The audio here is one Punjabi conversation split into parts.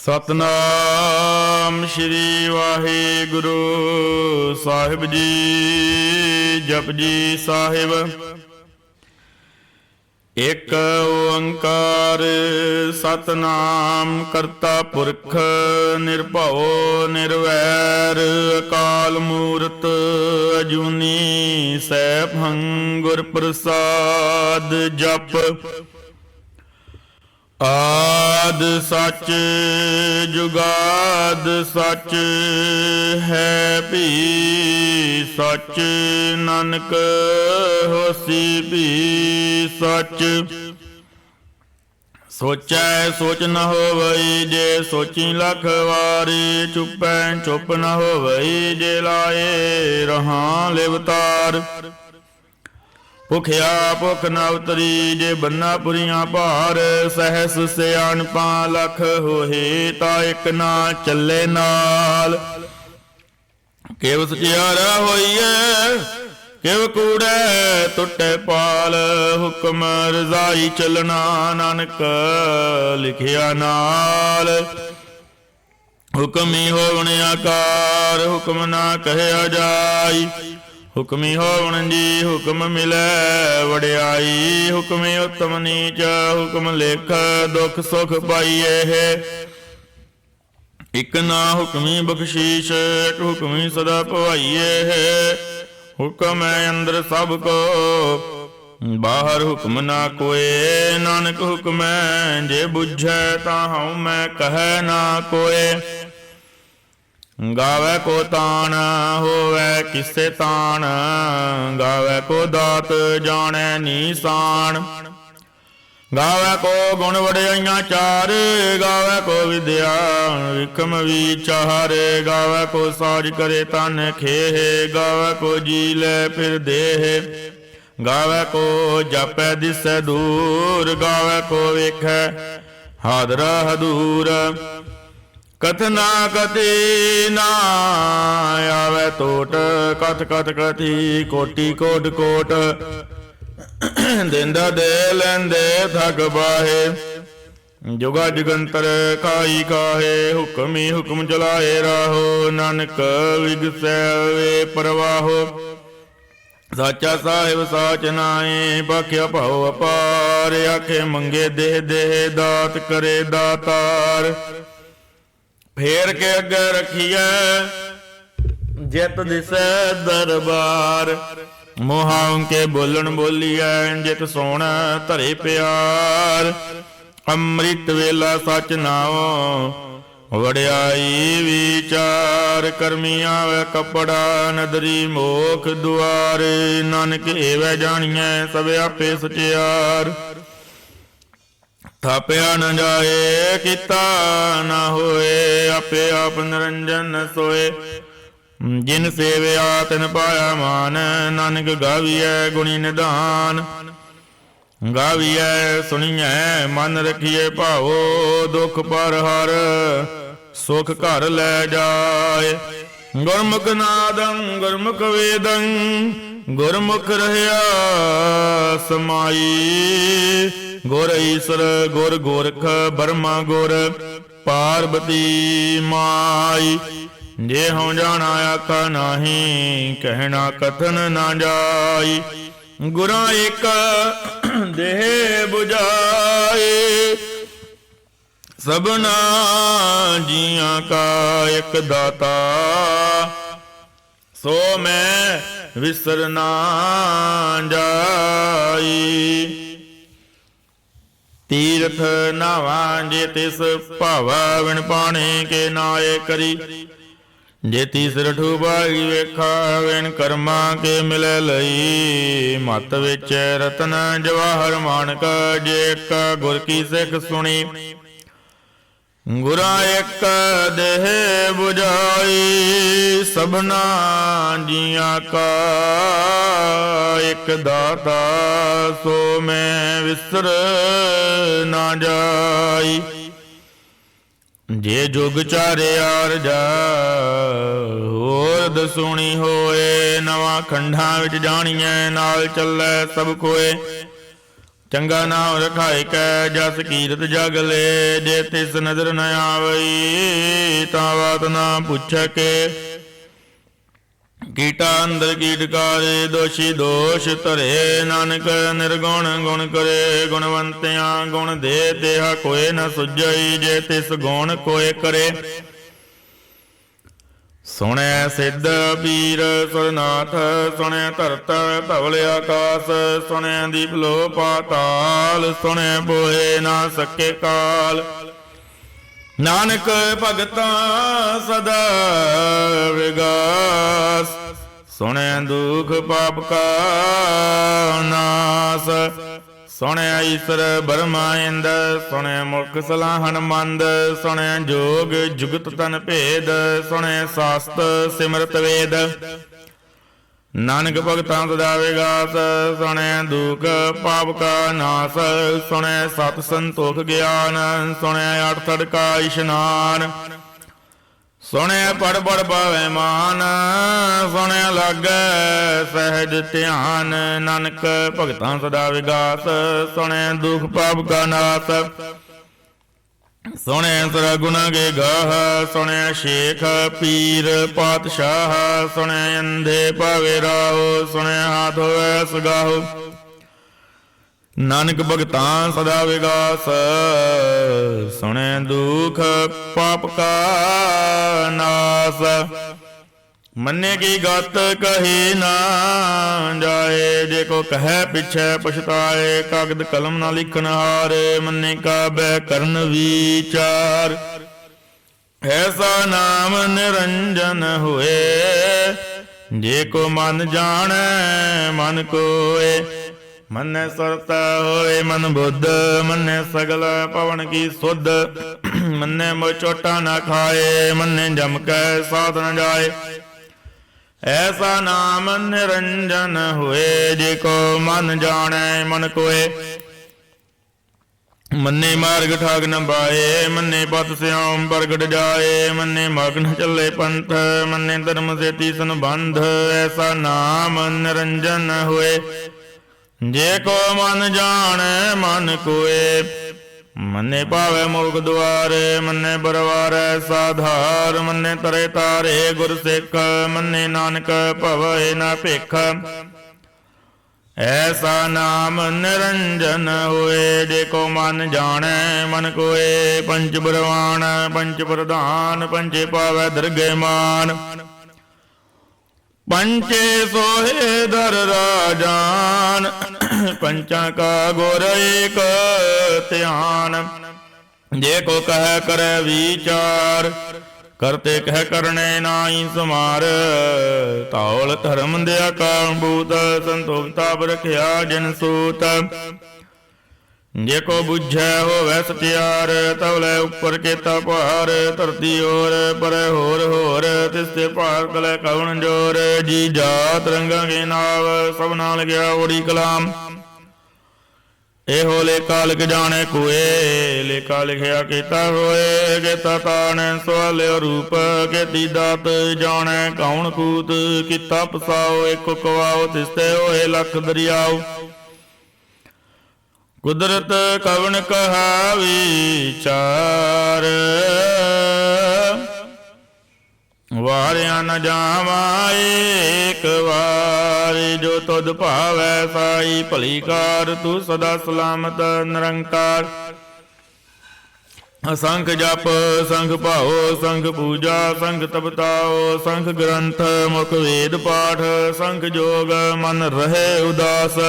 ਸਤਨਾਮ ਸ਼੍ਰੀ ਵਾਹਿਗੁਰੂ ਸਾਹਿਬ ਜੀ। ਜਪਜੀ ਸਾਹਿਬ। ਇਕ ਓੰਕਾਰ ਸਤਨਾਮ ਕਰਤਾ ਪੁਰਖ ਨਿਰਭਉ ਨਿਰਵੈਰ ਅਕਾਲ ਮੂਰਤ ਅਜੂਨੀ ਸੈਭੰ ਗੁਰ ਪ੍ਰਸਾਦ। ਜਪ ਆਦ ਸੱਚ ਜੁਗਾਦ ਸੱਚ ਹੈ ਭੀ ਸੱਚ ਨਾਨਕ ਹੋਸੀ ਭੀ ਸੱਚ। ਸੋਚੈ ਸੋਚ ਨ ਹੋਵਈ ਜੇ ਸੋਚੀ ਲੱਖ ਵਾਰੀ ਚੁੱਪੈ ਚੁੱਪ ਨ ਹੋਵਈ ਜੇ ਲਾਏ ਰਹਾਂ ਲਿਵਤਾਰ। ਭੁਖਿਆ ਭੁਖ ਨ ਉਤਰੀ ਜੇ ਬੰਨਾ ਪੁਰੀਆਂ ਭਾਰ ਸਹਿਸ ਸਿਆਣਪਾਂ ਲੱਖ ਹੋਏ ਤਾਂ ਇੱਕ ਨਾ ਚੱਲੇ ਨਾਲ। ਕਿਵ ਸਚਿਆਰਾ ਹੋਈਐ ਕਿਵ ਕੂੜੈ ਟੁੱਟੇ ਪਾਲ ਹੁਕਮ ਰਜ਼ਾਈ ਚੱਲਣਾ ਨਾਨਕ ਲਿਖਿਆ ਨਾਲ। ਹੁਕਮੀ ਹੋਵਣ ਆਕਾਰ ਹੁਕਮ ਨਾ ਕਹਿਆ ਜਾਈ ਹੁਕਮੀ ਹੋਵਣ ਜੀ ਹੁਕਮ ਮਿਲੈ ਵਡਿਆਈ। ਹੁਕਮੀ ਉਤਮ ਨੀਚ ਹੁਕਮ ਲਿਖ ਦੁਖ ਸੁਖ ਪਾਈਏ। ਇਕ ਨਾ ਹੁਕਮੀ ਬਖਸ਼ੀਸ਼ ਇਕ ਹੁਕਮੀ ਸਦਾ ਭਵਾਈਏ। ਹੁਕਮ ਹੈ ਅੰਦਰ ਸਭ ਕੋ ਬਾਹਰ ਹੁਕਮ ਨਾ ਕੋਏ ਨਾਨਕ ਹੁਕਮ ਹੈ ਜੇ ਬੁਝੈ ਤਾਂ ਹਉ ਮੈਂ ਕਹੈ ਨਾ ਕੋਏ। ਗਾਵੇ ਕੋ ਤਾਣ ਹੋਵੇ ਕਿਸੇ ਤਾਣ ਗਾਵੇ ਕੋ ਦਾਤ ਜਾਣੈ ਨੀਸਾਨ। ਗਾਵੇ ਕੋ ਗੁਣ ਵਡਿਆਈਆਂ ਚਾਰ ਗਾਵੇ ਕੋ ਵਿਦਿਆ ਵਿਕਮ ਵਿਚਾਰ। ਗਾਵੇ ਕੋ ਸਾਜ ਕਰੇ ਤਨ ਖੇਹ ਗਾਵੇ ਕੋ ਜੀ ਲੈ ਫਿਰ ਦੇਹ। ਗਾਵੇ ਕੋ ਜਾਪੈ ਦਿਸੈ ਦੂਰ ਗਾਵੇ ਕੋ ਵੇਖੈ ਹਾਦਰਾ ਹਦੂਰ। ਕਥਨਾ ਕਥੀ ਨਾ ਆਵੇ ਟੋਟ ਕਥ ਕਥ ਕਥੀ ਕੋਟੀ ਕੋਟ ਕੋਟ। ਦਿੰਦਾ ਦੇ ਲੈਂਦੇ ਥਕ ਬਾਹੇ ਜੁਗਾ ਜੁਗੰਤਰ ਕਾਈ ਕਾਹੇ। ਹੁਕਮੀ ਹੁਕਮ ਚਲਾਏ ਰਾਹੋ ਨਾਨਕ ਵਿਗਸੈ ਵੇ ਪਰਵਾਹੋ। ਸਾਚਾ ਸਾਹਿਬ ਸਾਚ ਨਾਏ ਬਖਿਆ ਭਾਉ ਅਪਾਰ ਆਖੇ ਮੰਗੇ ਦੇਹ ਦੇਹ ਦਾਤ ਕਰੇ ਦਾਤਾਰ। ਫੇਰ ਕੇ ਅੱਗੇ ਰੱਖੀਐ ਜਿਤ ਦਿਸੈ ਦਰਬਾਰ। ਮੋਹਾਂ ਕੇ ਬੋਲਣ ਬੋਲੀਐ ਜਿਤ ਸੋਣ ਧਰੇ ਪਿਆਰ। ਅੰਮ੍ਰਿਤ ਵੇਲਾ ਸਚ ਨਾਉ ਵਡਿਆਈ ਵਿਚਾਰ। ਕਰਮੀ ਆਵੇ ਕਪੜਾ ਨਦਰੀ ਮੋਖ ਦੁਆਰ। ਨਾਨਕ ਏਵੈ ਜਾਣੀਐ ਸਭ ਆਪੇ ਸਚਿਆਰ। ਥਾਪਿਆ ਨ ਜਾਏ ਕੀਤਾ ਨਾ ਹੋਏ ਆਪੇ ਆਪ ਨਿਰੰਜਨ ਸੋਏ। ਜਿਨ ਸੇਵਿਆ ਤਿਨ ਪਾਇਆ ਮਾਨ ਨਾਨਕ ਗਾਵੀਐ ਗੁਣੀ ਨਿਧਾਨ। ਗਾਵੀਐ ਸੁਣੀਐ ਮਨ ਰਖੀਐ ਭਾਵੋ ਦੁਖ ਪਰ ਹਰ ਸੁਖ ਘਰ ਲੈ ਜਾਏ। ਗੁਰਮੁਖ ਨਾਦੰ ਗੁਰਮੁਖ ਵੇਦੰ ਗੁਰਮੁਖ ਰਹਿਆ ਸਮਾਈ। ਗੁਰ ਈਸਰ ਗੁਰ ਗੋਰਖ ਬਰਮਾ ਗੁਰ ਪਾਰਬਤੀ ਮਾਈ। ਜੇ ਹਉ ਜਾਣਾ ਆਖਾ ਨਾਹੀ ਕਹਿਣਾ ਕਥਨ ਨਾ ਜਾਈ। ਗੁਰਾਂ ਇੱਕ ਦੇਹ 부ਝਾਏ ਸਭਨਾ ਜੀਆਂ ਕਾ ਇੱਕ ਦਾਤਾ। ਸੋ ਮੈਂ ਵਿਸਰ ਨਾ ਜਾਈ। ਤੀਰਥ ਨਾਵਾਂ ਜੇ ਤਿਸ ਭਾਵਾ ਵਿਣ ਪਾਣੇ ਕੇ ਨਾਏ ਕਰੀ। ਜੇ ਤੀਸਰ ਠੂਬਾਈ ਵੇਖਾ ਵਿਣ ਕਰਮਾਂ ਕੇ ਮਿਲੈ ਲਈ। ਮਤ ਵਿੱਚ ਰਤਨ ਜਵਾਹਰ ਮਾਨਕ ਜੇ ਇੱਕ ਗੁਰ ਕੀ ਸਿੱਖ ਸੁਣੀ। ਗੁਰਾਂ ਇੱਕ ਦੇਹ 부ਝਾਈ ਸਭਨਾ ਜੀਆਂ ਕਾ ਇੱਕ ਦਾਤਾ। ਸੋ ਮੈਂ ਵਿਸਰ ਨਾ ਜਾਈ। ਜੇ ਜੁਗ ਚਾਰਿਆ ਰਜਾ ਹੋਰ ਦਸੂਣੀ ਹੋਏ। ਨਵਾਂ ਖੰਡਾਂ ਵਿੱਚ ਜਾਣੀਐ ਨਾਲ ਚੱਲੈ ਸਭ ਕੋਏ। ਚੰਗਾ ਨਾਮ ਰਖਾਇ ਕੈ ਜਸ ਕੀਰਤ ਜਗ ਲੈ। ਜੇ ਤਿਸ ਨਜ਼ਰ ਨ ਆਵਈ ਤਾਂ ਬਾਤ ਨਾ ਪੁੱਛੈ ਕੇ। ਕੀਟਾ ਅੰਦਰ ਕੀਟਕਾਰੇ ਦੋਸ਼ੀ ਦੋਸ਼ ਧਰੇ। ਨਾਨਕ ਨਿਰਗੁਣ ਗੁਣ ਕਰੇ ਗੁਣਵੰਤਿਆਂ ਗੁਣ ਦੇ ਤਿਹਾ ਕੋਇ ਨ ਸੁਝਈ। ਜੇ ਤਿਸ ਗੁਣ ਕੋਇ ਕਰੇ ਸੁਣੈ ਸਿੱਧ ਪੀਰ ਸੁਰਨਾਥ। ਸੁਣੈ ਧਰਤ ਧਵਲ ਆਕਾਸ। ਸੁਣੈ ਦੀਪ ਲੋ ਪਾਤਾਲ। ਸੁਣੈ ਬੋਏ ਨਾ ਸਕੇ ਕਾਲ। ਨਾਨਕ ਭਗਤਾਂ ਸਦਾ ਵਿਗਾਸ। ਸੁਣੈ ਦੁਖ ਪਾਪ ਕਾ ਨਾਸ। ਸੁਣਿਆ ਈਸਰ ਬਰਮਾ ਇੰਦ। ਸੁਣਿਆ ਮੁਖ ਸਲਾਹਨ ਮੰਦ। ਸੁਣਿਆ ਜੋਗ ਜੁਗਤ ਤਨ ਭੇਦ। ਸੁਣਿਆ ਸਾਸਤ ਸਿਮਰਤ ਵੇਦ। ਨਾਨਕ ਭਗਤਾਂ ਸਦਾ ਵਿਗਾਸ। ਸੁਣਿਆ ਦੁਖ ਪਾਪ ਕਾ ਨਾਸ। ਸੁਣਿਆ ਸਤ ਸੰਤੋਖ ਗਿਆਨ। ਸੁਣਿਆ ਅਠ ਥੜ ਕਾ ਇਸ਼ਨਾਨ। ਸੁਣਿਆ ਪੜ ਪੜ ਪਾਵੈ ਮਾਨ। ਸੁਣਿਆ ਲਾਗੈ ਸਹਿਜ ਧਿਆਨ। ਨਾਨਕ ਭਗਤਾਂ ਸਦਾ ਵਿਗਾਸ। ਸੁਣਿਆ ਦੁਖ ਪਾਪ ਕਾ ਨਾਸ। ਸੁਣਿਆ ਸਰਾ ਗੁਣਾ ਕੇ ਗਾਹ। ਸੁਣਿਆ ਸ਼ੇਖ ਪੀਰ ਪਾਤਸ਼ਾਹ। ਸੁਣਿਆ ਅੰਧੇ ਭਾਵੇ ਰਾਹੋ। ਸੁਣਿਆ ਹਾਥ ਹੋਵੈ ਸਗਾਹੋ। ਨਾਨਕ ਭਗਤਾਂ ਸਦਾ ਵਿਗਾਸ। ਸੁਣੈ ਦੁਖ ਪਾਪ ਕਾ ਨਾਸ। ਮੰਨੇ ਕੀ ਗਤ ਕਹੀ ਨਾ ਜਾਏ। ਜੇ ਕੋ ਕਹੈ ਪਿਛੈ ਪਛਤਾਏ। ਕਾਗਦ ਕਲਮ ਨਾ ਲਿਖਣ ਹਾਰੇ। ਮੰਨੇ ਕਾ ਬੈ ਕਰਨ ਵਿਚਾਰ। ਐਸਾ ਨਾਮ ਨਿਰੰਜਨ ਹੋਏ। ਜੇ ਕੋ ਮਨ ਜਾਣੈ ਮਨ ਕੋਏ। ਮੰਨੈ ਸੁਰਤ ਹੋਏ ਮਨ ਬੁੱਧ। ਮੰਨੈ ਸਗਲ ਪਵਨ ਕੀ ਸੁਧ। ਮੰਨੈ ਮੋ ਚੋਟਾ ਨਾ ਖਾਏ। ਮੰਨੈ ਜਮ ਕੈ ਸਾਧ ਨ ਜਾਏ। ਐਸਾ ਨਾਮ ਨਿਰੰਜਨ ਹੋਏ। ਜੇ ਕੋ ਮਨ ਜਾਣੈ ਮਨ ਕੋਏ। ਮੰਨੇ ਮਾਰਗ ਠਾਗ ਨ ਬਾਏ। ਮੰਨੇ ਪਤ ਸਿਆਮ ਪ੍ਰਗਟ ਜਾਏ। ਮੰਨੇ ਮਗਨ ਚੱਲੇ ਪੰਥ। ਮੰਨੇ ਧਰਮ ਸੇਤੀ ਸੰਬੰਧ। ਐਸਾ ਨਾਮ ਨਿਰੰਜਨ ਹੋਏ। ਜੇ ਕੋ ਮਨ ਜਾਣੈ ਮਨ ਕੋਏ। ਮੰਨੇ ਪਾਵੈ ਮੋਖ ਦੁਆਰੇ। ਮੰਨੇ ਬਰਵਾਰੈ ਸਾਧਾਰ। ਮੰਨੇ ਤਰੇ ਤਾਰੇ ਗੁਰ ਸਿੱਖ। ਮੰਨੇ ਨਾਨਕ ਭਵੈ ਨਾ ਭਿਖ। ਐਸਾ ਨਾਮ ਨਿਰੰਜਨ ਹੋਏ। ਜੇ ਕੋ ਮਨ ਜਾਣੈ ਮਨ ਕੋਏ। ਪੰਚ ਬਰਵਾਨ ਪੰਚ ਪ੍ਰਧਾਨ। ਪੰਚੇ ਪਾਵੈ ਦਰਗਹਿ ਮਾਨ। ਪੰਚੇ ਸੋਹੇ ਦਰ ਰਾਜਾਨ। ਪੰਚਾਂ ਕਾ ਗੁਰ ਏਕ ਧਿਆਨ। ਜੇ ਕੋ ਕਹਿ ਕਰੈ ਵਿਚਾਰ। ਕਰਤੇ ਕਹਿ ਕਰਨੇ ਨਾਹੀ ਸਮਾਰ। ਧੌਲ ਧਰਮ ਦਿਆ ਕਾਬੂਤ। ਸੰਤੋਖ ਤਾਪ ਰਖਿਆ ਜਿਨ ਸੂਤ। ਜੇ ਕੋ ਬੁਝੈ ਹੋਵੈ ਸਚਿਆਰ। ਤਵਲੇ ਉੱਪਰ ਕੇਤਾ ਭਾਰ। ਧਰਤੀ ਹੋਰ ਪਰੈ ਹੋਰ ਹੋਰ। ਤਿਸ ਤੇ ਭਾਰ ਕਲੈ ਕਵਣ ਜੋਰ। ਜੀ ਜਾਤ ਰੰਗਾਂ ਕੇ ਨਾਵ। ਸਭ ਨਾਲ ਗਿਆ ਓੜੀ ਕਲਾਮ। ਇਹੋ ਲੇਖਾ ਲਿਖ ਜਾਣੈ ਕੋਏ। ਲੇਖਾ ਲਿਖਿਆ ਕੀਤਾ ਹੋਏ। ਕੇਤਾ ਤਾਣੈ ਸਵਾਲਿਓ ਰੂਪ। ਕੇਤੀ ਦਾਤ ਜਾਣੈ ਕੌਣ ਕੂਤ। ਕੀਤਾ ਪਸਾਓ ਇੱਕ ਕਵਾਓ। ਤਿਸ ਤੇ ਹੋਏ ਲੱਖ ਦਰਿਆਓ। ਕੁਦਰਤ ਕਵਣ ਕਹਾ ਵਿਚਾਰ। ਵਾਰਿਆ ਨ ਜਾਵਾ ਏਕ ਵਾਰ। ਜੋ ਤੁਧ ਭਾਵੈ ਸਾਈ ਭਲੀ ਕਾਰ। ਤੂੰ ਸਦਾ ਸਲਾਮਤ ਨਿਰੰਕਾਰ। ਅਸੰਖ ਜਪ ਸੰਖ ਭਾਓ। ਸੰਖ ਪੂਜਾ ਸੰਖ ਤਪਤਾਓ। ਸੰਖ ਗ੍ਰੰਥ ਮੁਖ ਵੇਦ ਪਾਠ। ਸੰਖ ਜੋਗ ਮਨ ਰਹੇ ਉਦਾਸ।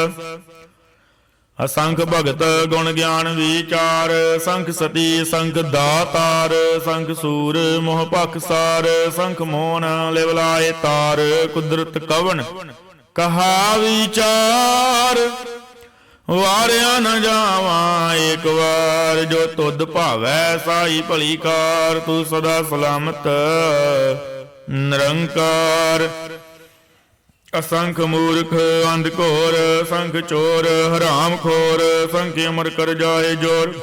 ਅਸੰਖ ਭਗਤ ਗੁਣ ਗਿਆਨ ਵਿਚਾਰ। ਸੰਖ ਸਤੀ ਸੰਖ ਦਾਤਾਰ। ਸੰਖ ਸੂਰ ਮੋਹ ਭਖਸਾਰ। ਸੰਖ ਮੋਹਨ ਲਿਵ ਲਾਏ ਤਾਰ। ਕੁਦਰਤ ਕਵਣ ਕਹਾ ਵਿਚਾਰ। ਵਾਰਿਆ ਨ ਜਾਵਾ ਏਕ ਵਾਰ। ਜੋ ਤੁਧ ਭਾਵੈ ਸਾਈ ਭਲੀ ਕਾਰ। ਤੂੰ ਸਦਾ ਸਲਾਮਤ ਨਿਰੰਕਾਰ। ਅਸੰਖ ਮੂਰਖ ਅੰਧ ਘੋਰ। ਸੰਖ ਚੋਰ ਹਰਾਮ ਖੋਰ। ਸੰਖ ਅਮਰ ਕਰ ਜਾਏ ਜੋਰ।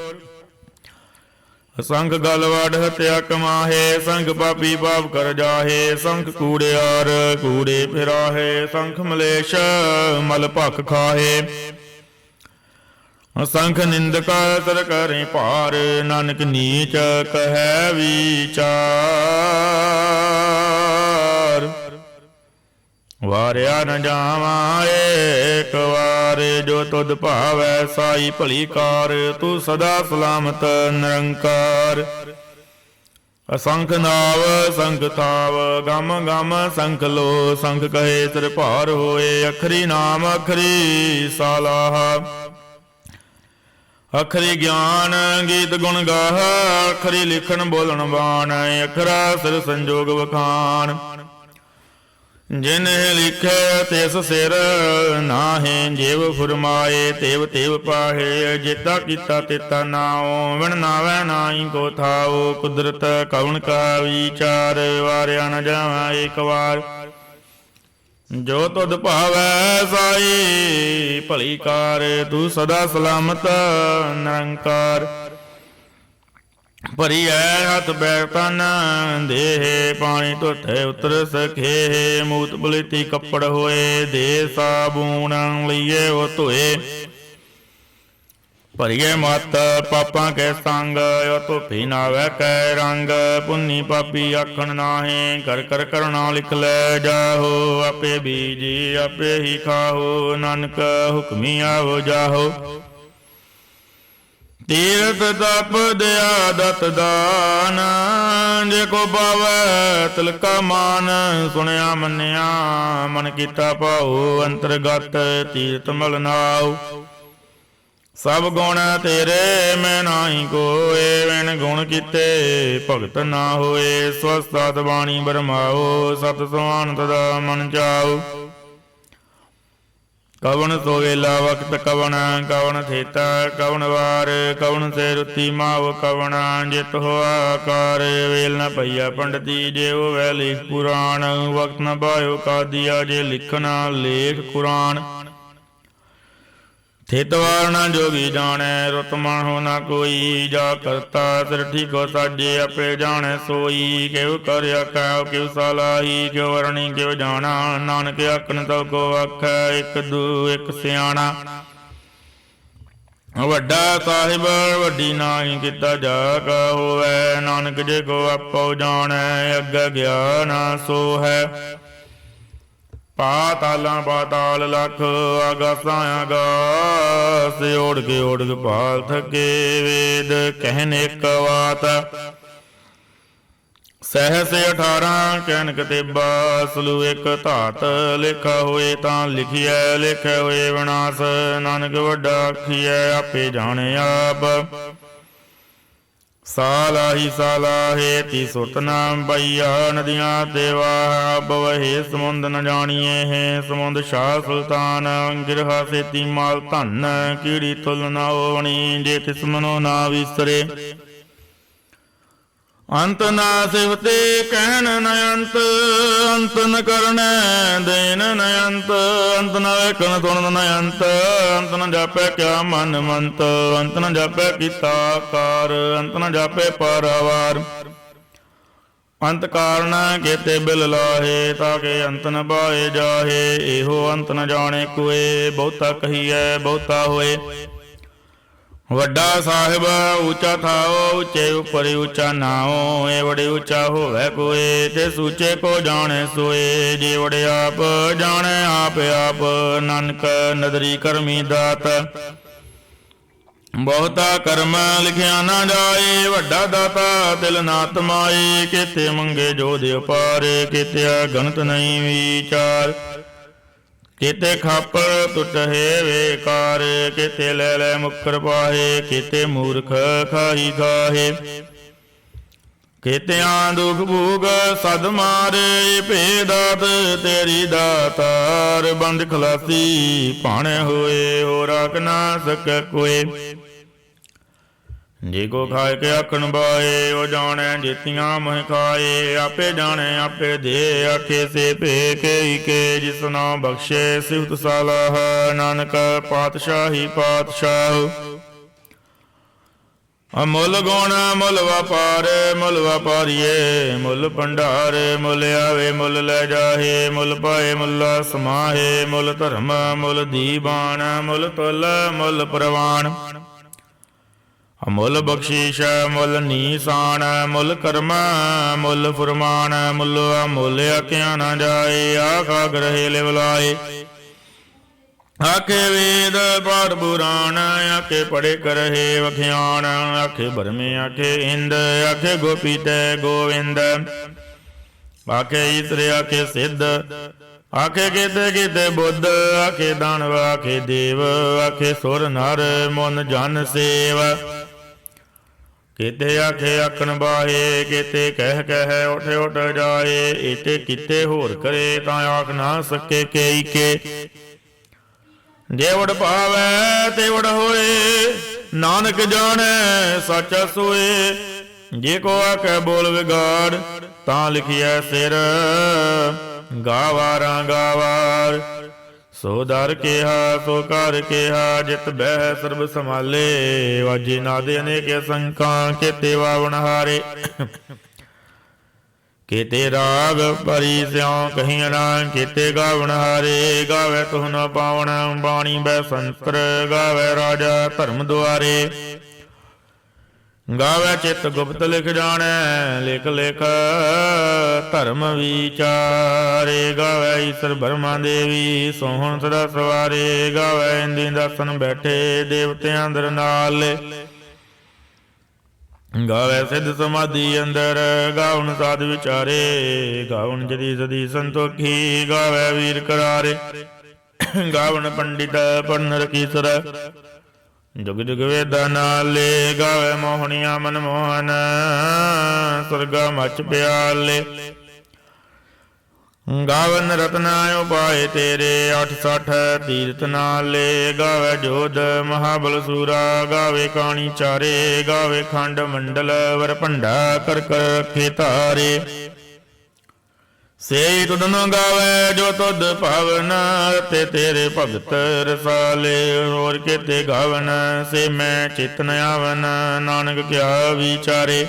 ਸੰਖ ਗਲ ਵਡ ਹਤਿਆ ਕਮਾਹੇ। ਸੰਖ ਪਾਪੀ ਪਾਪ ਕਰ ਜਾਹੇ। ਸੰਖ ਕੂੜਿਆਰ ਕੂੜੇ ਫਿਰਾਹੇ। ਸੰਖ ਮਲੇਸ਼ ਮਲ ਭਖ ਖਾਹੇ। ਅਸੰਖ ਨਿੰਦਕ ਤਰ ਕਰੇ ਭਾਰ, ਨਾਨਕ ਨੀਚ ਕਹੈ ਵਿਚਾਰ। ਵਾਰਿਆ ਨ ਜਾਵਾਂ ਏਕ ਵਾਰ, ਜੋ ਤੁਧ ਭਾਵੈ ਸਾਈ ਭਲੀ ਕਾਰ। ਤੂੰ ਸਦਾ ਸਲਾਮਤ ਨਿਰੰਕਾਰ। ਅਸੰਖ ਨਾਵ ਸੰਖ ਥਾਵ, ਗਮ ਗਮ ਸੰਖ ਲੋ। ਸੰਖ ਕਹੇ ਸਿਰ ਭਾਰ ਹੋਏ, ਅਖਰੀ ਨਾਮ ਅਖਰੀ ਸਾਲਾਹ। ਅਖਰੀ ਗਿਆਨ ਗੀਤ ਗੁਣ ਗਾਹ, ਅਖਰੀ ਲਿਖਣ ਬੋਲਣ ਬਾਣ। ਅਖਰਾ ਸਿਰ ਸੰਜੋਗ ਵਖਾਣ, ਜਿਨ ਲਿਖੇ ਤਿਸ ਸਿਰ ਨਾਹੇ। ਜਿਵ ਫੁਰਮਾਏ ਤਿਵ ਤਿਵ ਪਾਹੇ, ਜੇਤਾ ਕੀਤਾ ਤੇਤਾ ਨਾਉ। ਵਿਣ ਨਾਵੈ ਨਾਹੀ ਕੋ ਥਾਉ, ਕੁਦਰਤ ਕਵਣ ਕਾ ਵਿਚਾਰ। ਵਾਰਿਆ ਨ ਜਾਵਾਂ ਏਕ ਵਾਰ, ਜੋ ਤੁਧ ਭਾਵੈ ਸਾਈ ਭਲੀ ਕਾਰ। ਤੂੰ ਸਦਾ ਸਲਾਮਤ ਨਿਰੰਕਾਰ। ਭਰੀ ਐ ਹੱਥ ਬੈਗ ਤਨ ਦੇਹ, ਪਾਣੀ ਧੋਤੇ ਉਤਰ ਸਖੇ। ਮੂਤ ਬੁਲੇਤੀ ਕੱਪੜ ਹੋਏ, ਦੇ ਸਾਬੂਨ ਲਈਏ ਉਹ ਧੋਏ। ਭਰੀਏ ਮਤ ਪਾਪਾਂ ਕੈ ਸੰਗ, ਉਹ ਧੋਪੀ ਨਾਵੈ ਕੈ ਰੰਗ। ਪੁੰਨੀ ਪਾਪੀ ਆਖਣ ਨਾਹੇ, ਕਰ ਕਰ ਕਰਣਾ ਲਿਖ ਲੈ ਜਾਹੋ। ਆਪੇ ਬੀਜੀ ਆਪੇ ਹੀ ਖਾਹੋ, ਨਾਨਕ ਹੁਕਮੀ ਆਵੋ ਜਾਹੋ। ਤੀਰਥ ਤਪ ਦਿਆ ਦਤ ਦਾਨ, ਜੇ ਕੋ ਪਾਵੈ ਤਿਲਕਾ ਮਾਨ। ਸੁਣਿਆ ਮੰਨਿਆ ਮਨ ਕੀਤਾ ਭਾਉ, ਅੰਤਰਗਤ ਤੀਰਥ ਮਲ ਨਾਉ। ਸਭ ਗੁਣ ਤੇਰੇ ਮੈਂ ਨਾਹੀ ਕੋਏ, ਵਿਣ ਗੁਣ ਕੀਤੇ ਭਗਤ ਨਾ ਹੋਏ। ਸਵਸਤ ਬਾਣੀ ਬਰਮਾਓ, ਸਤ ਸੁਆਨ ਤਦਾ ਮਨ ਚਾਉ। ਕਵਣ ਸੋ ਵੇਲਾ ਵਕਤ ਕਵਣ, ਕਵਣ ਥੇਤਾ ਕਵਣ ਵਾਰ। ਕਵਣ ਸੇ ਰੁਤੀ ਮਾਵ ਕਵਣ, ਜਿਤ ਹੋਆ ਕਾਰ। ਵੇਲ ਨ ਪਈਆ ਪੰਡਤੀ, ਜੇ ਉਹ ਵੈ ਲੇਖ ਪੁਰਾਣ। ਵਕਤ ਨ ਪਾਇਓ ਕਾਦੀਆ, ਜੇ ਲਿਖਣਾ ਲੇਖ ਕੁਰਾਨ। ਥੇਤਵਾਰ ਨਾ ਜੋਗੀ ਜਾਣੈ, ਰੁਤ ਮਨ ਹੋ ਨਾ ਕੋਈ। ਜਾ ਕਰਤਾ ਸਿਰ ਠੀਕੋ ਸਾਜੇ, ਆਪੇ ਜਾਣੈ ਸੋਈ। ਕਿਉ ਕਰ ਆਖੈ ਕਿਉ ਸਲਾਹੀ, ਕਿਉ ਵਰਣੀ ਕਿਉ ਜਾਣਾ। ਨਾਨਕ ਆਖਣ ਤਉ ਕੋ ਆਖੈ, ਇਕ ਦੂ ਇਕ ਸਿਆਣਾ। ਵੱਡਾ ਸਾਹਿਬ ਵੱਡੀ ਨਾਹੀ ਕੀਤਾ ਜਾ ਕਾ ਹੋਵੈ। ਨਾਨਕ ਜੇ ਕੋ ਆਪੋ ਜਾਣੈ, ਅੱਗੇ ਗਿਆਨ ਸੋ ਹੈ। ਪਾਤਾਲਾਂ ਪਾਤਾਲ ਲਖ, ਆਗਾਸਾਂ ਆਗਾਸ। ਓੜ ਕੇ ਪਾਲ ਥਕੇ, ਵੇਦ ਕਹਿਨ ਇੱਕ ਵਾਤ। ਸਹਿਸ 18 ਕਹਿਨ ਕਤੇਬਾ, ਸਲੂ ਇੱਕ ਧਾਤ। ਲੇਖਾ ਹੋਏ ਤਾਂ ਲਿਖੀਐ, ਲੇਖੇ ਹੋਏ ਵਿਨਾਸ਼। ਨਾਨਕ ਵੱਡਾ ਆਖੀਐ, ਆਪੇ ਜਾਣੇ ਆਪ। ਸਾਲਾਹੀ ਸਾਲਾਹੇ ਤੀ ਸੁਰਤ ਨਾਮ ਪਈਆ। ਨਦੀਆਂ ਤੇ ਵਾਹ ਬਵਹੇ, ਸਮੁੰਦ ਨ ਜਾਣੀਏ ਹੈ। ਸਮੁੰਦ ਸ਼ਾਹ ਸੁਲਤਾਨ, ਗਿਰਹਾ ਸੇਤੀ ਮਾਲ ਧਨ। ਕੀੜੀ ਤੁਲ ਨਾ ਹੋਵਣੀ, ਜੇ ਤਿਸ ਮਨੋ ਨਾ ਵਿਸਰੇ। ਅੰਤ ਨਾ ਸਿਵਤੇ ਕਹਿਣ ਨ ਅੰਤ, ਅੰਤ ਨ ਕਰਨੈ ਦੇਨ ਨ ਅੰਤ। ਅੰਤ ਨ ਵੇਖਣ ਸੁਣਨ ਨ ਅੰਤ, ਅੰਤ ਨ ਜਾਪੈ ਕਿਆ ਮਨ ਮੰਤ। ਅੰਤ ਨ ਜਾਪੈ ਕੀਤਾ ਕਾਰ, ਅੰਤ ਨ ਜਾਪੈ ਪਾਰਾਵਾਰ। ਅੰਤ ਕਾਰਨ ਕੇਤੇ ਬਿਲ ਲਾਹੇ, ਤਾਕੇ ਅੰਤ ਨ ਪਾਏ ਜਾਹੇ। ਇਹੋ ਅੰਤ ਨ ਜਾਣੇ ਕੋਏ, ਬਹੁਤਾ ਕਹੀਐ ਬਹੁਤਾ ਹੋਏ। ਵੱਡਾ ਸਾਹਿਬ ਉੱਚਾ ਥਾਓ, ਉੱਚੇ ਉੱਪਰ ਉੱਚਾ ਨਾਓ। ਏ ਵੜੇ ਉੱਚਾ ਹੋਵੇ ਕੋਏ, ਤੇ ਸੂਚੇ ਕੋ ਜਾਣੇ ਸੋਏ। ਜੇ ਵੜੇ ਆਪ ਜਾਣੇ ਆਪ ਆਪ, ਨਾਨਕ ਨਦਰੀ ਕਰਮੀ ਦਾਤ। ਬਹੁਤਾ ਕਰਮ ਲਿਖਿਆ ਨਾ ਜਾਏ, ਵੱਡਾ ਦਾਤਾ ਤਿਲ ਨਾ ਤਮਾਏ। ਕਿਤੇ ਮੰਗੇ ਜੋ ਦਿਓ ਪਾਰੇ, ਕਿਤੇ ਗਣਤ ਨਹੀਂ ਵਿਚਾਰ। ਕਿਤੇ ਖਾਪਰ ਟੁੱਟੇ ਵੇਕਾਰ, ਕਿਤੇ ਲੈ ਲੈ ਮੁੱਕਰ ਪਾਹੇ। ਕਿਤੇ ਮੂਰਖ ਖਾਹੀ ਖਾਹੇ, ਕਿਤਿਆਂ ਦੁਖ ਭੂਗ ਸਦ ਮਾਰੇ। ਭੇਦਾਤ ਤੇਰੀ ਦਾਤਾਰ, ਬੰਦ ਖਲਾਸੀ ਭਾਣੇ ਹੋਏ। ਹੋ ਰਾਖ ਨਾ ਸਕੈ ਕੋਏ। ਜੇ ਕੋ ਖਾਏ ਕੇ ਆਖਣ ਬਾਏ, ਉਹ ਜਾਣੈ ਜੀਤੀਆਂ ਮਹਿ ਖਾਏ। ਆਪੇ ਜਾਣੈ ਆਪੇ ਦੇ, ਆਖੇ ਸੇ ਭੇ ਕੇ ਕੇ। ਜਿਸ ਨਾਮ ਬਖਸ਼ੇ ਸਿਫਤ ਸਾਲਾਹ, ਨਾਨਕ ਪਾਤਸ਼ਾਹੀ ਪਾਤਸ਼ਾਹ। ਮੁੱਲ ਗੁਣ ਮੁੱਲ ਵਪਾਰ ਮੁੱਲ ਵਪਾਰੀਏ ਮੁੱਲ ਭੰਡਾਰ ਮੁੱਲ ਆਵੇ ਮੁੱਲ ਲੈ ਜਾਹੇ ਮੁੱਲ ਪਾਏ ਮੁੱਲਾ ਸਮਾਹੇ ਮੁੱਲ ਧਰਮ ਮੁੱਲ ਦੀਵਾਨ ਮੁੱਲ ਤੁਲ ਮੁੱਲ ਪ੍ਰਵਾਨ ਮੁੱਲ ਬਖਸ਼ੀਸ਼ ਮੁੱਲ ਨੀਸਾਨ ਮੁੱਲ ਕਰਮ ਮੁੱਲ ਫੁਰਮਾਨ ਮੁੱਲ ਮੁੱਲ ਆਖਿਆ ਨਾ ਜਾਏ ਆਖਾ ਗ੍ਰਹਿ ਲਿਵ ਲਾਏ ਆਖੇ ਵੇਦ ਪਾਠ ਪੁਰਾਣ ਆਖੇ ਪੜੇ ਕਰਹਿ ਵਖਿਆਣ ਆਖੇ ਬਰਮੇ ਆਖੇ ਇੰਦ ਆਖੇ ਗੋਪੀ ਤੈ ਗੋਵਿੰਦ ਆਖੇ ਈਸਰ ਆਖੇ ਸਿੱਧ ਆਖੇ ਕੀਤੇ ਕੀਤੇ ਬੁੱਧ ਆਖੇ ਦਾਨਵ ਆਖੇ ਦੇਵ ਆਖੇ ਸੁਰ ਨਰ ਮਨ ਜਨ ਸੇਵ ਕੀਤੇ ਆਖੇ ਆਖਣ ਬਾਹੇ ਕੀਤੇ ਕਹਿ ਕਹਿ ਉਠ ਉਠ ਜਾਏ ਇਤੇ ਕੀਤੇ ਹੋਰ ਕਰੇ ਤਾਂ ਆਖ ਨਾ ਸਕੇ ਕੇਈ ਕੇ ਜੇ ਵਡ ਭਾਵੈ ਤੇ ਵਡ ਹੋਏ ਨਾਨਕ ਜਾਣੈ ਸੱਚਾ ਸੋਏ ਜੇ ਕੋ ਆਖੈ ਬੋਲ ਵਿਗਾੜ ਤਾਂ ਲਿਖਿਐ ਸਿਰ ਗਾਵਾਰਾਂ ਗਾਵਾਰ ਸੋ ਦਰ ਕਿਹਾ ਸੋ ਕਰ ਕਿਹਾ ਜਿਤ ਬਹਿ ਸਰਬ ਸੰਭਾਲੇ ਵਾਜੇ ਨਾਦੇ ਅਨੇਕ ਸੰਕਾਂ ਕੀਤੇ ਵਾਵਣ ਹਾਰੇ ਕੀਤੇ ਰਾਗ ਭਰੀ ਸਿਉ ਕਹੀਆਂ ਨਾ ਕੀਤੇ ਗਾਵਣ ਹਾਰੇ ਗਾਵੇ ਤੁਹ ਨ ਪਾਵਣ ਬਾਣੀ ਬੈ ਸੰਤਰ ਗਾਵੇ ਰਾਜਾ ਧਰਮ ਦੁਆਰੇ ਗਾਵੇ ਚਿਤ ਗੁਪਤ ਲਿਖ ਜਾਣੈ ਲਿਖ ਲਿਖ ਧਰਮ ਵਿਚਾਰੇ ਗਾਵੇ ਈਸਰ ਬਰਮਾ ਦੇਵੀ ਸੋਹਣ ਸਦਾ ਸਵਾਰੇ ਗਾਵੇ ਇੰਦੀ ਦਰਸ਼ਨ ਬੈਠੇ ਦੇਵਤਿਆਂ ਅੰਦਰ ਨਾਲ ਗਾਵੇ ਸਿੱਧ ਸਮਾਧੀ ਅੰਦਰ ਗਾਵਣ ਸਾਧ ਵਿਚਾਰੇ ਗਾਵਣ ਜਦੀ ਸਦੀ ਸੰਤੋਖੀ ਗਾਵੇ ਵੀਰ ਕਰਾਰੇ ਗਾਵਣ ਪੰਡਿਤ ਪੜਨ ਰਕੀਸਰ ਜੁਗ ਜੁਗ ਵੇਦਾਂ ਨਾਲੇ ਗਾਵੇ ਮੋਹਣੀਆਂ ਮਨ ਮੋਹਨ ਸੁਰਗਾ ਮਚ ਪਿਆਲੇ ਗਾਵਨ ਰਤਨਾ ਉਪਾਏ ਤੇਰੇ 860 ਤੀਰਥ ਨਾਲੇ ਗਾਵੇ ਜੋਧ ਮਹਾਬਲ ਸੂਰਾ ਗਾਵੇ ਕਾਣੀ ਚਾਰੇ ਗਾਵੇ ਖੰਡ ਮੰਡਲ ਵਰ ਭੰਡਾ ਕਰ ਕਰ ਰੱਖੇ ਧਾਰੇ ਸੇ ਤੁਧ ਨ ਗਾਵੇ ਜੋ ਤੁਧ ਭਾਵਨ ਤੇ ਤੇਰੇ ਭਗਤ ਰਸਾਲੇ ਹੋਰ ਕੀਤੇ ਗਾਵਨ ਸੇ ਮੈਂ ਚਿਤਨ ਆਵਨ ਨਾਨਕ ਕਿਆ ਵਿਚਾਰੇ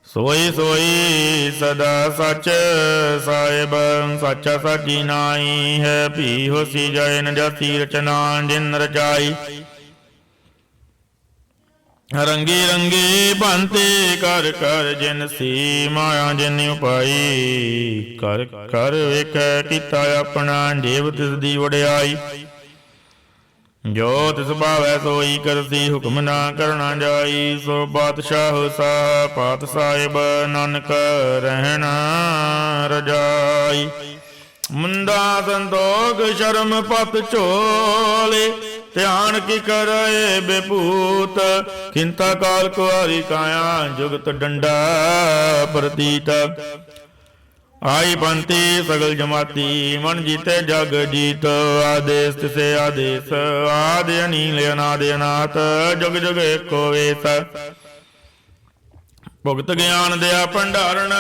ਸੋਈ ਸੋਈ ਸਦਾ ਸੱਚ ਸਾਹਿਬ ਸੱਚਾ ਸਾਚੀ ਨਾਈ ਹੈ ਭੀ ਹੋਸੀ ਜਾਏ ਨ ਜਾਤੀ ਰਚਨਾ ਜਿਨ ਰਚਾਈ ਰੰਗੀ ਰੰਗੀ ਭਾਂਤੀ ਕਰ ਕਰ ਜਿਨ ਸੀ ਮਾਇਆ ਜਿਨ ਉਪਾਈ ਕਰ ਕਰ ਵੇਖੈ ਕੀਤਾ ਆਪਣਾ ਜੀਵ ਤਿਸ ਦੀ ਵਡਿਆਈ ਜੋ ਤਿਸ ਭਾਵੈ ਸੋਈ ਕਰਸੀ ਹੁਕਮ ਨਾ ਕਰਨਾ ਜਾਈ ਸੋ ਬਾਦਸ਼ਾਹ ਸਾ ਪਾਤ ਸਾਹਿਬ ਨਾਨਕ ਰਹਿਣਾ ਰਜਾਈ ਮੁੰਡਾ ਸੰਤੋਖ ਸ਼ਰਮ ਪਤ ਝੋਲੇ ਧਿਆਨ ਕੀ ਕਰਏ ਬੇਪੂਤ ਖਿੰਤਾ ਕਾਲ ਕੁਆਰੀ ਕਾਇਆ ਜੁਗਤ ਡੰਡਾ ਪ੍ਰਤੀਤ ਆਈ ਬੰਤੀ ਸਗਲ ਜਮਾਤੀ ਮਨ ਜੀਤੇ ਜਗ ਜੀਤ ਆਦੇਸ ਤਿਸੇ ਆਦੇਸ ਆਦਿ ਅਨੀਲ ਅਨਾਦ ਅਨਾਥ ਜੁਗ ਜੁਗ ਏਕੋ ਵੇਸ ਭੁਗਤ ਗਿਆਨ ਦਿਆ ਭੰਡਾਰਨ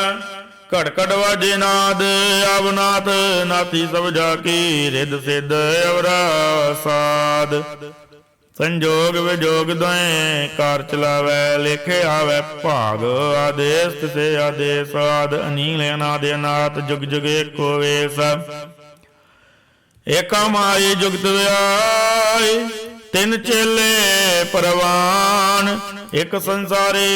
ਘੜ ਘੜ ਵਾਜੇ ਨਾਦ ਅਵਨਾਥ ਨਾਥੀ ਸਭ ਜਾ ਕੀ ਰਿੱਧ ਸਿੱਧ ਅਵਰਾ ਸਾਧ ਸੰਜੋਗ ਵਿਜੋਗ ਦੋਏ ਕਾਰ ਚਲਾਵੈ ਲਿਖੇ ਆਵੈ ਭਾਗ ਆਦੇਸ ਤਿਸੇ ਆਦੇਸ ਆਦ ਅਨੀਲ ਅਨਾਦ ਅਨਾਥ ਜੁਗ ਜੁਗ ਏਕੋ ਵੇਸ ਏਕਾ ਮਾਈ ਜੁਗਤ ਵਿਆਈ ਤਿੰਨ ਚੇਲੇ ਪਰਵਾਨ ਇੱਕ ਸੰਸਾਰੇ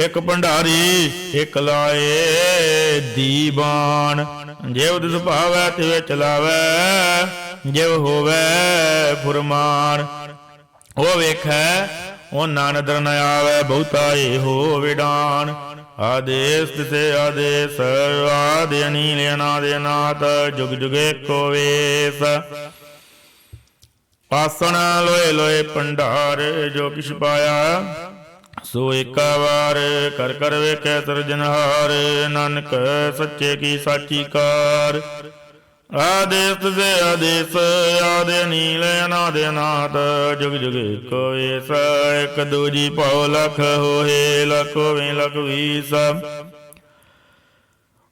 ਇੱਕ ਭੰਡਾਰੀ ਇੱਕ ਲਾਏ ਦੀਵਾਨ ਜਿਵ ਤਿਸ ਭਾਵੈ ਤਿਵੇਂ ਚਲਾਵੈ ਜਿਵ ਹੋਵੈ ਫੁਰਮਾਨ ਉਹ ਵੇਖੈ ਉਹ ਨਦਰ ਨ ਆਵੈ ਬਹੁਤਾ ਇਹੋ ਵਿਡਾਨ ਆਦੇਸ ਤਿਸੇ ਆਦੇਸ ਆਦਿ ਅਨੀਲ ਅਨਾਦ ਅਨਾਥ ਜੁਗ ਜੁਗ ਏਕੋ ਵੇਸ ਆਸਣ ਲੋਏ ਲੋਏ ਭੰਡਾਰ ਜੋ ਕਿਛ ਪਾਇਆ ਸੋ ਏਕਾ ਵਾਰ ਕਰ ਕਰ ਵੇਖੈ ਸਿਰਜਨਹਾਰ ਨਾਨਕ ਸੱਚੇ ਕੀ ਸਾਚੀ ਕਾਰ ਆਦੇਸ ਤਿਸੇ ਆਦੇਸ ਆਦਿ ਅਨੀਲ ਅਨਾਦ ਅਨਾਥ ਜੁਗ ਜੁਗ ਏਕੋ ਵੇਸ ਇਕ ਦੂਜੀ ਭਉ ਲਖ ਹੋਏ ਲਖ ਹੋਵੇ ਲਖ ਵੀਸ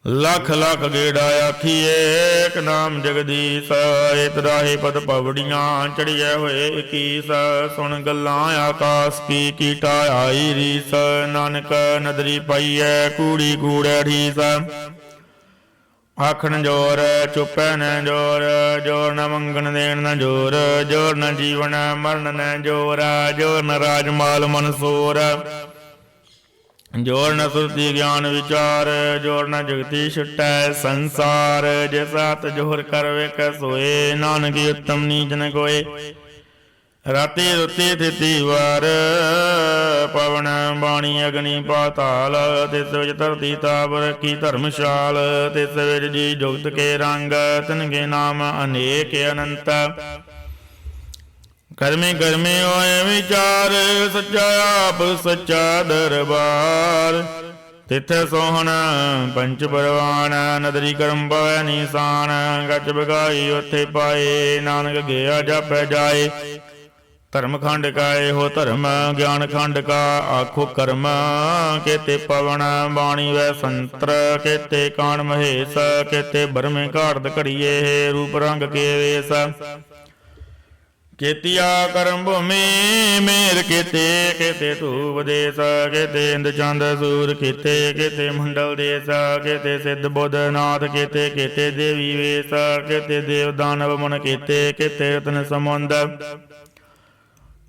लख लख गेड़ा आखिए एक नाम जगदीश। इत राहे पद पवड़ियां चढ़िए होए इकीस। सुन गल्लां आकाश की कीटा आई रीस। नानक नदरी पाईए कूड़ी कूड़े ठीस। आखन जोर चुपै न जोर, जोर न मंगन देन न जोर, जोर न जीवन मरण न जोर, जोर न राजमाल मनसूर, जोर न सुरति ज्ञान विचार, जोर न जगती छुटै संसार। जैसा हत जोर कर वेख सोए, नानक उत्तम नीच न कोय। राति रुति थिति वार, पवन बाणी अग्नि पाताल, तिस विच धरती ताप रखी धर्मशाल। तिस विच जी जुगत के रंग, तिनके नाम अनेक अनंत। कर्मे कर्मे होए विचार, सच्चा आप सच्चा दरबार। तिथे सोहन पंच परवान, नदरी करम पवै निशान। गच बगाई उथे पाए, नानक गया जापै जाए। धर्म खंड का हो धर्म, ज्ञान खंड का आखो कर्म। केते पवन बाणी वै संतर, केते कान महेश, केते बरमे घाड़त घड़िए रूप रंग के वेश। केतिया करम भूमि मेर केते, केते धूप देश, केते इंद चंद सूर केते, केते मंडल देश, केते सिद्ध बुद्ध नाथ केते, केते देवी वेश, केते देव दानव मन केते, केते रतन समुंद।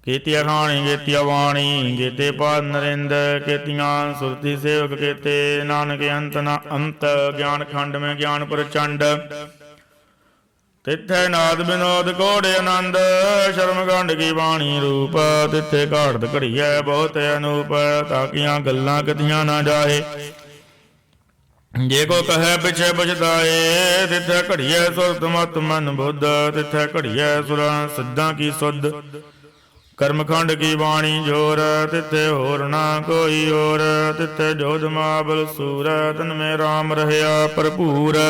केतिया खाणी केतिया वाणी, केते पाद नरिंद, केतियां सुरति सेवक केते। नानक अंत न अंत, ज्ञान खंड में ज्ञान प्रचंड। तिथे नाद विनोद घोड़े आनंद, शर्म खंड की वाणी रूप। तिथे घाड़त घड़िया बहुत अनूप, ताकियां गल्लां कथियां ना जाए। जे को कहे पिछे पछताए, तिथे घड़िया सुरत मत मन बुद्ध। तिथे घड़िया सुरा सिद्धां की सुध, कर्मखंड की वाणी जोर। तिथे होर ना कोई और, तिथे जोध महाबल सूर। तन में राम रहया भरपूर,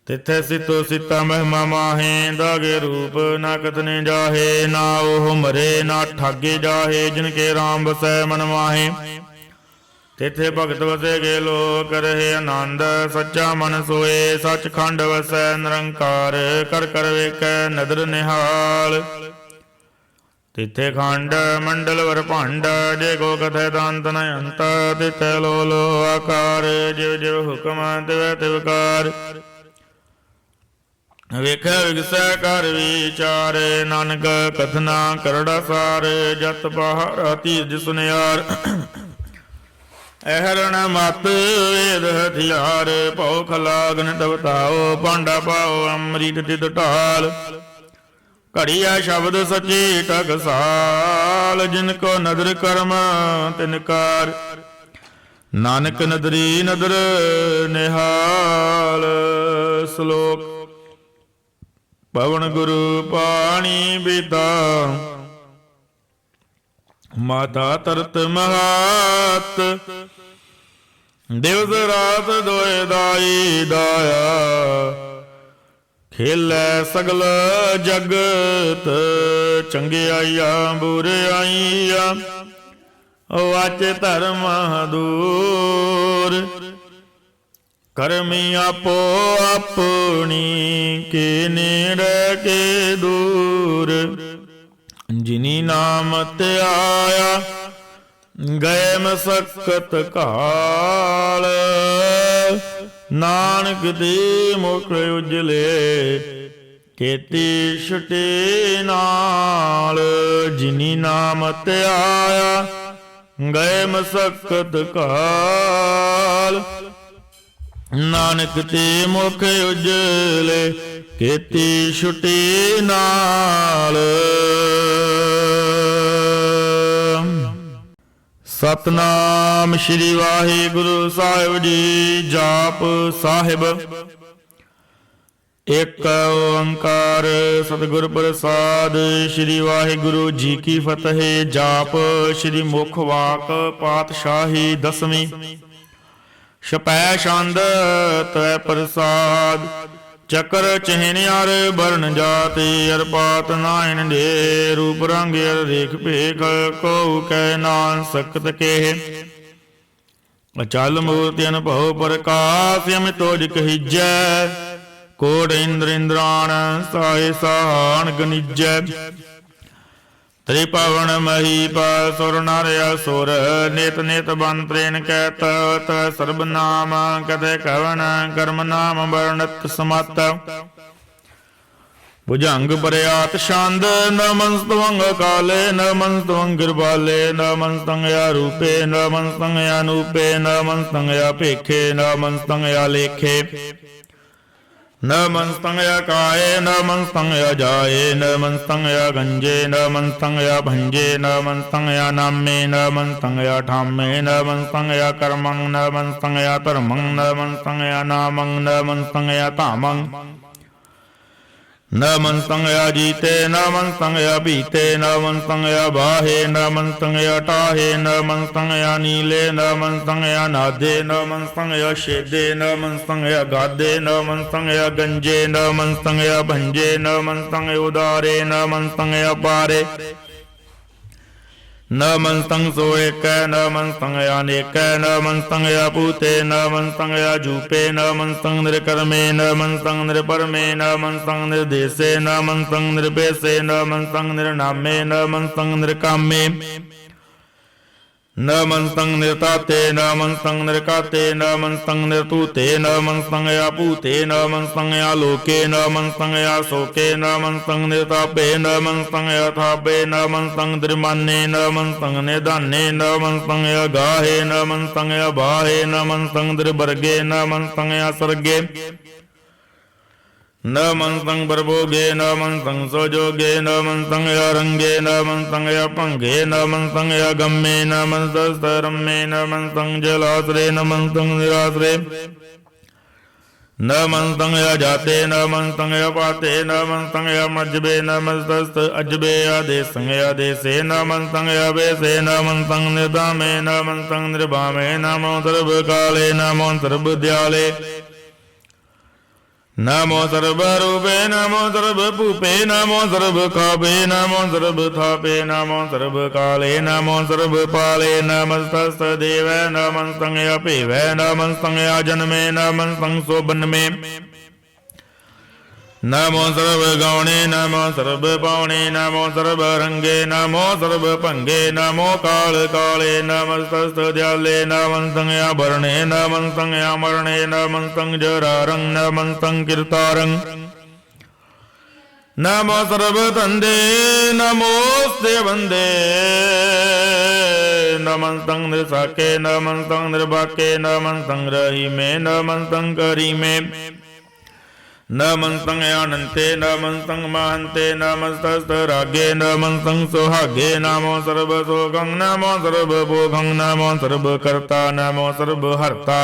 तिथे सितो सीता महिमा माहे। दागे रूप ना कतने जाहे, ना ओह मरे ना ठागे जाहे। जिनके राम बसै मन माहे, तिथे भगत वसे गे लोक रहे आनंद। सच्चा मन सोए सच खंड वसै निरंकार। कर कर वेखै नदर निहाल, तिथे खंड मंडल वर भांड। जे को कथै दांत न अंत, तिथे लो लो आकार। जिव जिव हुक्म तिव तिवकार, वेखै विगसै कर विचार। नानक कथना करड़ा सार, जत पहाड़ा तीज सुनियार। अहरण मत वेद हथियार, भौ खलागन तब ताओ। पांडा पाओ अमृत तित ढाल, घड़िया शब्द सची टकसाल। जिनको नदर कर्म तिनकार, नानक नदरी नदर निहाल। श्लोक पवन गुरु पाणी बिता, माता तरत महात। दिवस रात दोए दाई दाया, खेलै सगल जगत। चंगियाइया बुराइया, वाचे धर्म दूर। करमी आपो अपनी, के नेड़े के दूर। जिनी नाम त्याया, गए मसक्कत काल। नानक दे मुख उजले, केती छुटे नाल। जिनी नाम त्याया, गए मसक्कत काल। नानक ते मुख उजले, केती छुटे नाल। सतनाम श्री वाहिगुरु साहिब जी। जाप साहिब एक ओंकार सतगुर प्रसाद। श्री वाहिगुरु जी की फतेह। जाप श्री मुख वाक पातशाही दसवीं। छपै छंद तै प्रसाद। चक्र चिहनियार बरन जाति, अरपात नायन दे। रूप रंग अर रेख भेख, को कह नान सकत के। ਅਚਲ ਮੂਰਤਿ ਅਨਭਉ ਪ੍ਰਕਾਸ਼ ਅਮਿ ਤੋਜ ਕਹੀਜੈ। ਕੋਟ ਇੰਦਰ ਇੰਦਰਾਣ ਸਾਏ ਸਾਹਣ ਗਨਿਜੈ। त्रिपवन महीपाल सुर नर असुर नित नित बंत्रेन कहत तव सर्ब नाम कथे कवन कर्म नाम वर्णत समत। भुजंग प्रयात छंद न मनस्तवंग काले न मनस्तवंग गिरबाले न मनस्तंग या रूपे न मनस्तंग या नूपे न मनस्तंग या पेखे न मनस्तंग या लेखे। न मनस्तंग या काये न मनस्तंग या जाये न मनस्तंग या गंजे न मनस्तंग या भंजे न मनस्तंग या नामे न मनस्तंग या ठामे न मनस्तंग या कर्मं न मनस्तंग या धर्मं न मनस्तंग या नामं न मनस्तंग या धामं। न मनस्तंग या जीते न मनस्तंग या बीते न मनस्तंग या बाहे न मनस्तंग या टाहे न मनस्तंग या नीले न मनस्तंग या नादे न मनस्तंग या शेदे न मनस्तंग या गादे न मनस्तंग या गंजे न मनस्तंग या भंजे न मनस्तंग या उदारे न मनस्तंग या पारे। न मनस्तंग सो एक न मनस्तंग या नेक न मनस्तंग या पूते न मनस्तंग या जूपे न मनस्तंग निर्कर्मे न मनस्तंग निर्परमे न मनस्तंग निर्देशे न मनस्तंग निर्पेशे न मनस्तंग निर्नामे न मनस्तंग निर्कामे। न मनस्तंग निर्ताते न मनस्तंग निर्काते न मनस्तंग निर्तूते न मनस्तंग या पूते न मनस्तंग या लोके न मनस्तंग या शोके न मनस्तंग निर्तापे न मनस्तंग या थापे न मनस्तंग निर्माने न मनस्तंग निदाने न मनस्तंग या गाहे न मनस्तंग या बाहे न मनस्तंग निर्वर्गे न मनस्तंग या सर्गे। न मनस्तंग प्रभोगे न मनस्तंग सोजोगे न मनस्तंग या रंगे न मनस्तंग या पंगे न मनस्तंग या गम्मे न मनस्तंग रम्मे न मनस्तंग जलाश्रे न मनस्तंग निराश्रे। न मनस्तंग या जाते न मनस्तंग या पाते न मनस्तंग या मजबे न मनस्तस्त अजबे या देसंग या देसे न मनस्तंग या बेसे न मनस्तंग निर्दामे न मनस्तंग निर्भामे नमो सर्व काले नमो सर्व दयाले। नमो सर्व रूपे नमो सर्व भूपे नमो सर्व खापे नमो सर्व थापे नमो सर्व काले नमो सर्व पाले नमस्तस्त देव नमस्तंग या पेव नमस्तंग या जन्मे नमस्तंग शोभन में। नमो सर्व गौणे नमो सर्व पावणे नमो सर्व रंगे नमो सर्व भंगे नमो काल काले नमस्तस्त दयाले नमस्तंग या भरणे नमस्तंग या मरणे नमस्तंग जरारंग नमस्तंग कीर्तारंग। नमो सर्व तंदे नमोस्ते वंदे नमस्तंग निर्साके नमस्तंग निर्भाके नमस्तंग रहीमे नमस्तंग करीमे। न मनस्तंग अनंते न मनस्तंग महंते नमस्तस्त रागे न मनस्तंग सुहागे नमो सर्व सोगं नमो सर्व भोगं नमो सर्व कर्ता नमो सर्व हर्ता।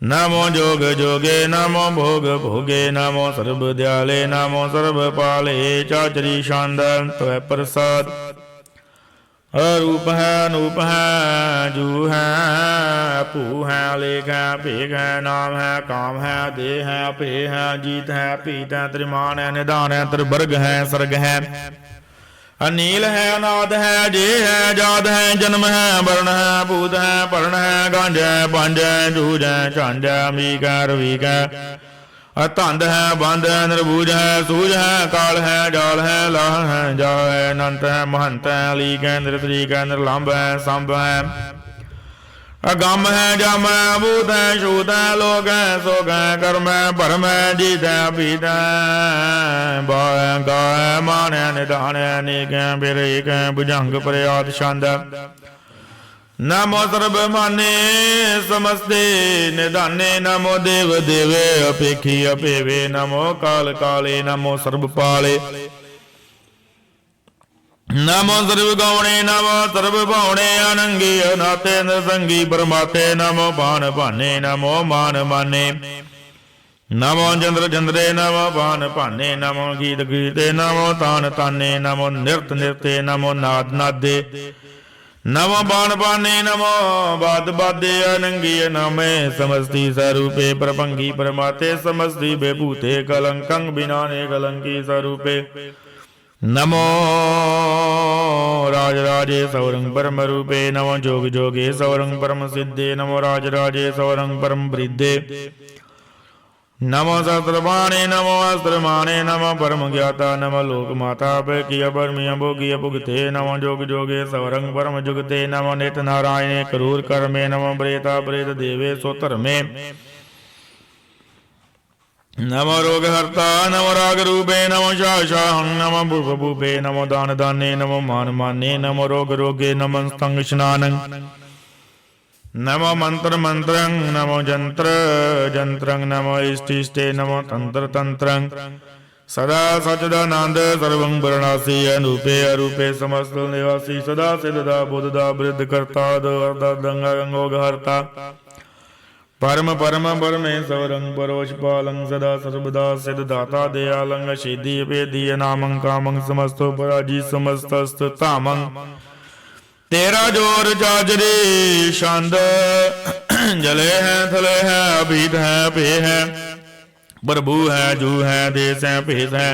नमो जोग जोगे नमो भोग भोगे नमो सर्व दयाले नमो सर्व पाले चाचरी शांद त्वै प्रसाद। अरूप है अनूप है जू है भू है लेख है भेग है नाम है काम है देह है पे है जीत है पीत है त्रिमान है निदान है त्रिवर्ग है सर्ग है। अनील है अनाद है जे है जाद है जन्म है वर्ण है भूत है पर्ण है गंज है पंज है जूझ है झंझ है अमीक है रवीक है अतंद है बंद है निर्बूज है सूझ है काल है जाल है लाह है जा है अनंत है महंत है अलीक है निर्तरीक है निर्लंब है संभ है अगम है जम है भूत है शूत है लोक है सोक है कर्म है भरम है जीत है पीत है बा है गा है मान है निदान है अनेक है फिर एक है भुजंग प्रयात छंद। नमो सर्व माने समस्ते निदाने नमो देव देवे अपेखी अपेवे नमो काल काले नमो सर्व पाले। नमो सर्व गौणे नमो सर्व भावणे अनंगी अनाथे नरसंगी परमाते नमो पान पाने नमो मान माने। नमो चंद्र चंद्रे नमो पान पाने नमो गीत गीते नमो तान ताने नमो नृत नृत्य नमो नाद नादे। नमो बाण पाने नमो बाद बादे अनंगी नामे समस्ती स्वरूपे प्रपंगी परमाते समस्ती बेभूते कलंकं बिनाने कलंकी स्वरूपे। नमो राज राजे सौरंग परम रूपे नमो जोग जोगे सौरंग परम सिद्धे नमो राज राजे सौरंग परम वृद्धे नमो सहस्रपाणे नमो अस्त्रमाणे नमो परम ज्ञाता नमो लोक माता किया परमिया भोगिय भुगते नमो जोग जोगे सौरंग परम जुगते नमो नित नारायणे क्रूर कर्मे नमो प्रेता प्रेत देवे सोतर्मे नमो रोग हर्ता नमो राग रूपे नमो शाहं नमो भूप भूपे नमो दान दाने नमो मान माने नमो रोग रोगे नमो स्तंग स्नानं नमो मंत्र मंत्रं नमो जंत्र जंत्रं नमो इष्ट इष्टे नमो तंत्र तंत्रं सदा सच्चिदानंद सर्वं वर्णासी अनूपे अरूपे समस्त निवासी सदा सिद्धदा बुद्धदा वृद्ध कर्ता दंगा गंगोग हर्ता परम परम परमेश्वरं परोश पालं सदा सर्वदा सिद्धदाता दयालं शीधि वेदीय नामं कामं समस्तो पराजी समस्तस्त तामं तेरा जोर जाजरे छंद जले है थले है अभीत है पे है प्रभु है जू है देश है भेद है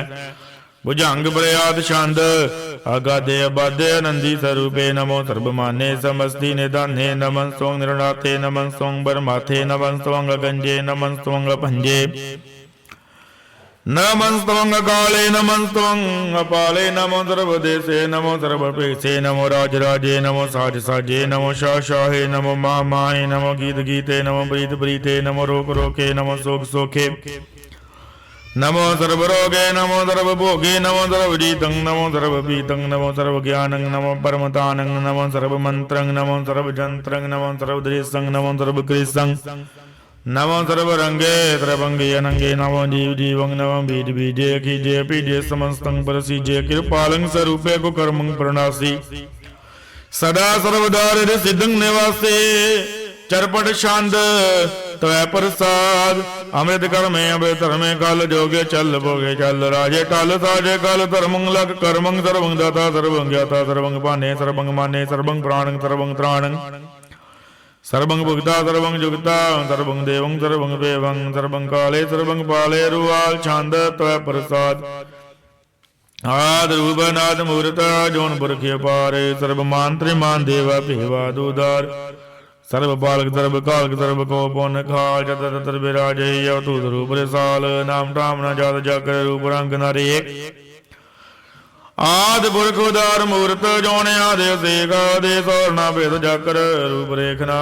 भुजंग प्रयाद छंद अगाधे अबाधे आनंदी स्वरूपे नमो सर्वमाने समस्ति निदाने नमन सोंग निर्णाते नमन सोंग बरमाथे नमन सोंग गंजे नमन सोंग भंजे नमन सोंग काले नमन सोंग अपाले नमो सर्वदेशे नमो सर्वपेशे नमो राज राजे नमो साज साजे नमो शाह शाहे नमो माह माहे नमो गीत गीते नमो प्रीत प्रीते नमो रोक रोके नमो सोख सोखे नमो सर्वरोगे नमो सर्वभोगे नमो सर्वजीतं नमो सर्वपीतं नमो सर्वज्ञानं नमो परमतानं नमो सर्वमन्त्रं नमो सर्वजन्त्रं नमो सर्वदृशं नमो सर्वकृशं नमो सर्वरंगे सर्वंगे अनंगे नमो जीव जीवं नमो बीज बीजे खीजे पीजे समस्तं परसीजे कृपालं स्वरूपे को कर्मं प्रणासी सदा सर्वदार सिद्धं निवासे चरपट छंद तवै प्रसाद अमृत कर्मे अमृत धर्मे कल जोगे चल भोगे चल राजे टल साजे कल धर्मं लग कर्मं सर्वं दाता सर्वं ज्ञाता सर्वं पाने सर्वं माने सर्वं प्राणं सर्वं त्राणं सर्वं भुक्ता सर्वं जुगता सर्वं देवं सर्वं देवं सर्वं काले सर्वं पाले रुवाल छंद तवै प्रसाद आद रूप नाद मूर्त जोन पुरखे पारे सर्वमान त्रिमान देवा भेवा दूदार सर्व बालक सर्व कालक सर्व को पुन खाल जत तत्र विराजे अवतूत रूप साल नाम राम न जात जाकर रूप रंग नरेक आद पुरख उदार मूर्त जोने आदेश सेगा देश और ना भेद जाकर रूप रेखना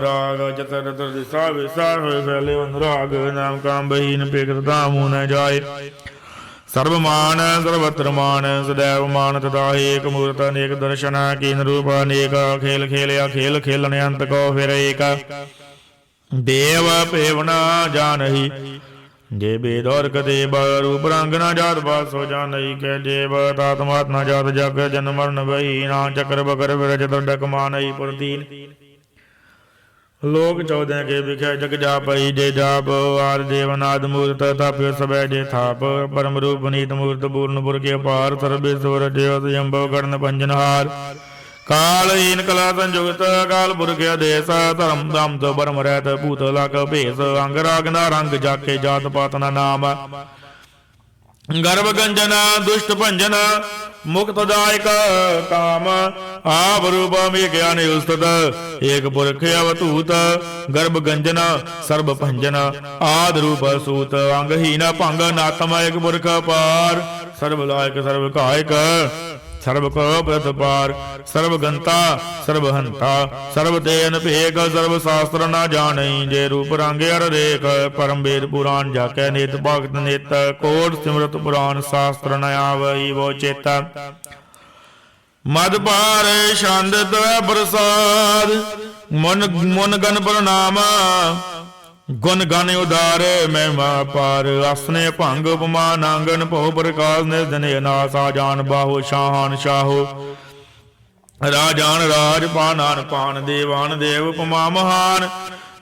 राग जत तत्र दिशा विसार हुए फैले अनुराग नाम काम बहीन पेख धाम न जाए सर्वमान सर्वत्र मान सदैव मान तथा एक मूर्त अनेक दर्शन कीन रूप अनेक खेल खेलया खेल खेलने अंत को फिर एक देव पेवना जानही जे बेद और कदेव रूप रंग न जात बास हो जानही कह जेव तात्मात न जात जग जन मरण वही ना चक्र बकर विरज डक मानही पुरदीन लोक 14 के विखे जग जापई जे जाप आर देवनाद मूर्त थाप्यो सबे जे थाप परम रूप नीत मूर्त पूर्ण पुर के पार सर्वेश्वर देव यंभव कर्ण पंजनहार कालहीन कला संयुक्त काल पुर के देश धर्म धाम तो परम रहत भूत लाख भेष अंग राग न रंग जाके जात पात न नाम गर्भ गंजना दुष्ट भंजना मुक्तदायक काम आप रूपम ज्ञान उस्तत एक पुरख अवतूत गर्भ गंजना सर्व भंजना आद रूप सूत अंगहीन भंग नातम एक पुरख पार सर्व लायक सर्व कायक सर्व को प्रतपार सर्वगंता सर्वहंता सर्वतेन भेक सर्व शास्त्र न जानई जे रूप रंगे अर रेख परम वेद पुराण जाके नित भक्त नित कोट सिमरत पुराण शास्त्र न आवई वो चेता मद पार छंद तवै प्रसाद मन मन गण प्रणाम गुण गण उदार महिमा पार आसने भंग उपमा नांगन भो प्रकाश निर्जने नासा जान बाहो शाहान शाहो राजान राज पानान पान देवान देव उपमा महान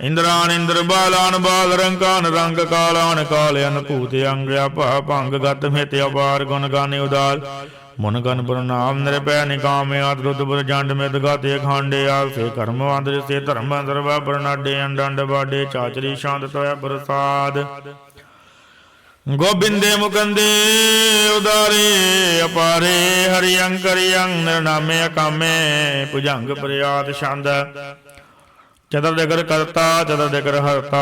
इंद्रान इंद्र बालान बाल रंकान रंग कालान कालयन भूत अंग अपा भंग गत मित अपार गुण गाने उदार मन गण प्रणाम निरपै निकामे आत्रुद्ध जंड मित गाते खांडे आसे कर्म आंद्र से धर्म सर्वा प्रनाडे अंडंड बाडे चाचरी शांत तवै प्रसाद ਗੋਬਿੰਦੇ ਮੁਕੰਦੇ ਉਦਾਰੇ ਅਪਾਰੇ ਹਰਿ ਅੰਕਰਿ ਅੰਗ ਨਿਰਨਾਮੇ ਅਕਾਮੇ ਭੁਜੰਗ ਪ੍ਰਿਆਤ ਛੰਦ ਚਤੁਰ ਦਿਗਰ ਕਰਤਾ ਚਤੁਰ ਦਿਗਰ ਹਰਤਾ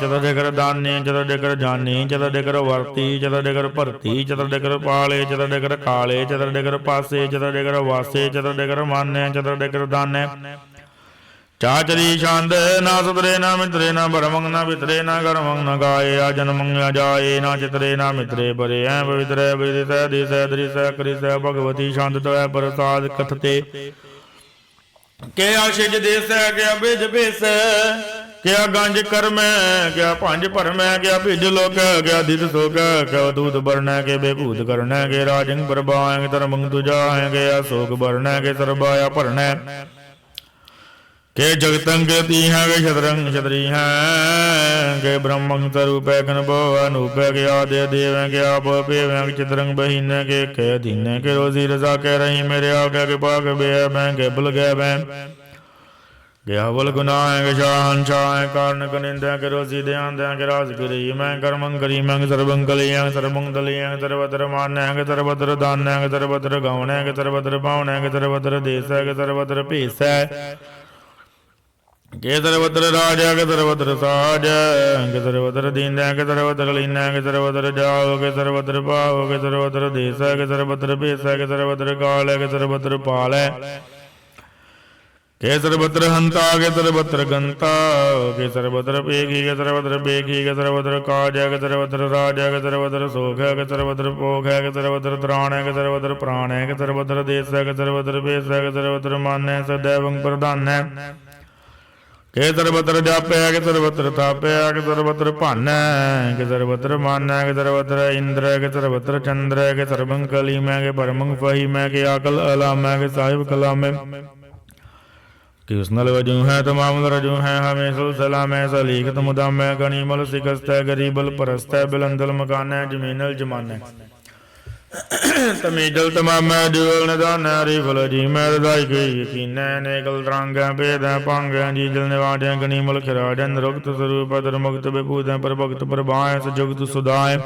ਚਤੁਰ ਦਿਗਰ ਦਾਨੀ ਚਤੁਰ ਦਿਗਰ ਜਾਨੀ ਚਤੁਰ ਦਿਗਰ ਵਰਤੀ ਚਤੁਰ ਦਿਗਰ ਭਰਤੀ ਚਤੁਰ ਦਿਗਰ ਪਾਲੇ ਚਤੁਰ ਦਿਗਰ ਕਾਲੇ ਚਤੁਰ ਦਿਗਰ ਪਾਸੇ ਚਤੁਰ ਦਿਗਰ ਵਾਸੇ ਚਤੁਰ ਦਿਗਰ ਮਾਨੇ ਚਤੁਰ ਦਿਗਰ ਦਾਨੇ ਚਾਚਰੀ ਛੰਦ ਨਾ ਸੁਤਰੇ ਨਾ ਮਿਤਰੇ ਨਾ ਭਰਮੰਗ ਨਾ ਵਿਤਰੇ ਨਾ ਕਰਮੰਗ ਨਾ ਗਾਏ ਆ ਜਨਮੰਗ ਨਾ ਜਾਏ ਨਾ ਚਿਤਰੇ ਨਾ ਮਿਤਰੇ ਬਰੇ ਐ ਪਵਿਤਰੈ ਵਿਦਿਤੈ ਦਿਸੈ ਦ੍ਰਿਸੈ ਕ੍ਰਿਸੈ ਭਗਵਤੀ ਛੰਦ ਤਵੈ ਪ੍ਰਸਾਦ ਕਥਤੇ ਕਿਆ ਛਿਜ ਦੇਸੈ ਕਿਆ ਬਿਜ ਭੇਸੈ ਕਿਆ ਗੰਜ ਕਰਮੈ ਕਿਆ ਭੰਜ ਭਰਮੈ ਕਿਆ ਭਿਜ ਲੋਕੈ ਕਿਆ ਦਿਤ ਸੋਕੈ ਕਿਆ ਦੂਤ ਬਰਨੈ ਕੇ ਬੇਭੂਤ ਕਰਨੈ ਕੇ ਰਾਜੰਗ ਪ੍ਰਭਾਇ ਧਰਮੰਗ ਤੁਜਾਇ ਕਿਆ ਸੋਕ ਬਰਨੈ ਕੇ ਸਰਬਾਇਆ ਭਰਨੈ के जगतंग ती है के शतरंग क्षत्रि है के ब्रह्मंग स्वरूपै कनभो अनूपै के आदि देव के आप पेव के चित्रंग बहीन के अधीन के रोजी रजा कह रही मेरे आगे के पाक बे मैं के बुल गए मैं के हवल गुना है के शाहन शाह कारण कनिंद के रोजी ध्यान दे के राज करी मैं कर्मंग करी मैं सर्वंग कलियं सर्वंग दलियं सर्वत्र मान है के सर्वत्र दान है के सर्वत्र गौण है के सर्वत्र पावन है के सर्वत्र देश है के सर्वत्र भेष है के सर्वत्र राजा के सर्वत्र साज के सर्वत्र दीन के सर्वत्र लीन के सर्वत्र जाओ के सर्वत्र पाओ के सर्वत्र देश के सर्वत्र भेष के सर्वत्र काल के सर्वत्र पाल के सर्वत्र हंता के सर्वत्र गंता के सर्वत्र पेखी के सर्वत्र बेखी के सर्वत्र काज के सर्वत्र राज के सर्वत्र सोख के सर्वत्र पोख के सर्वत्र त्राण के सर्वत्र प्राण के सर्वत्र देश के सर्वत्र भेष के सर्वत्र मान सदैव प्रधान के सर्वत्र जापै के सर्वत्र तापै के सर्वत्र भानै के सर्वत्र मानै के सर्वत्र इंद्र के सर्वत्र चंद्र के सर्वं कलीमै के परमं फहीमै के आकल अलामै के साहिब कलामै कि उसनल वजू है तमाम रजू है हमें सलामै सलीखत मुदामै गणिमल सिकस्तै गरीबल परस्तै बिलंदल मकानै जमीनल जमानै तमीजल तमामै जुगल निदान रिफल जी मैं रदाई गई यकीनै नेकल त्रांगै भेदै पांगै जीजल निवाजै गणिमल खिराजै निरुक्त स्वरूप धर्मुक्त विभूतै प्रभक्त प्रभाय सजुगत सुदाय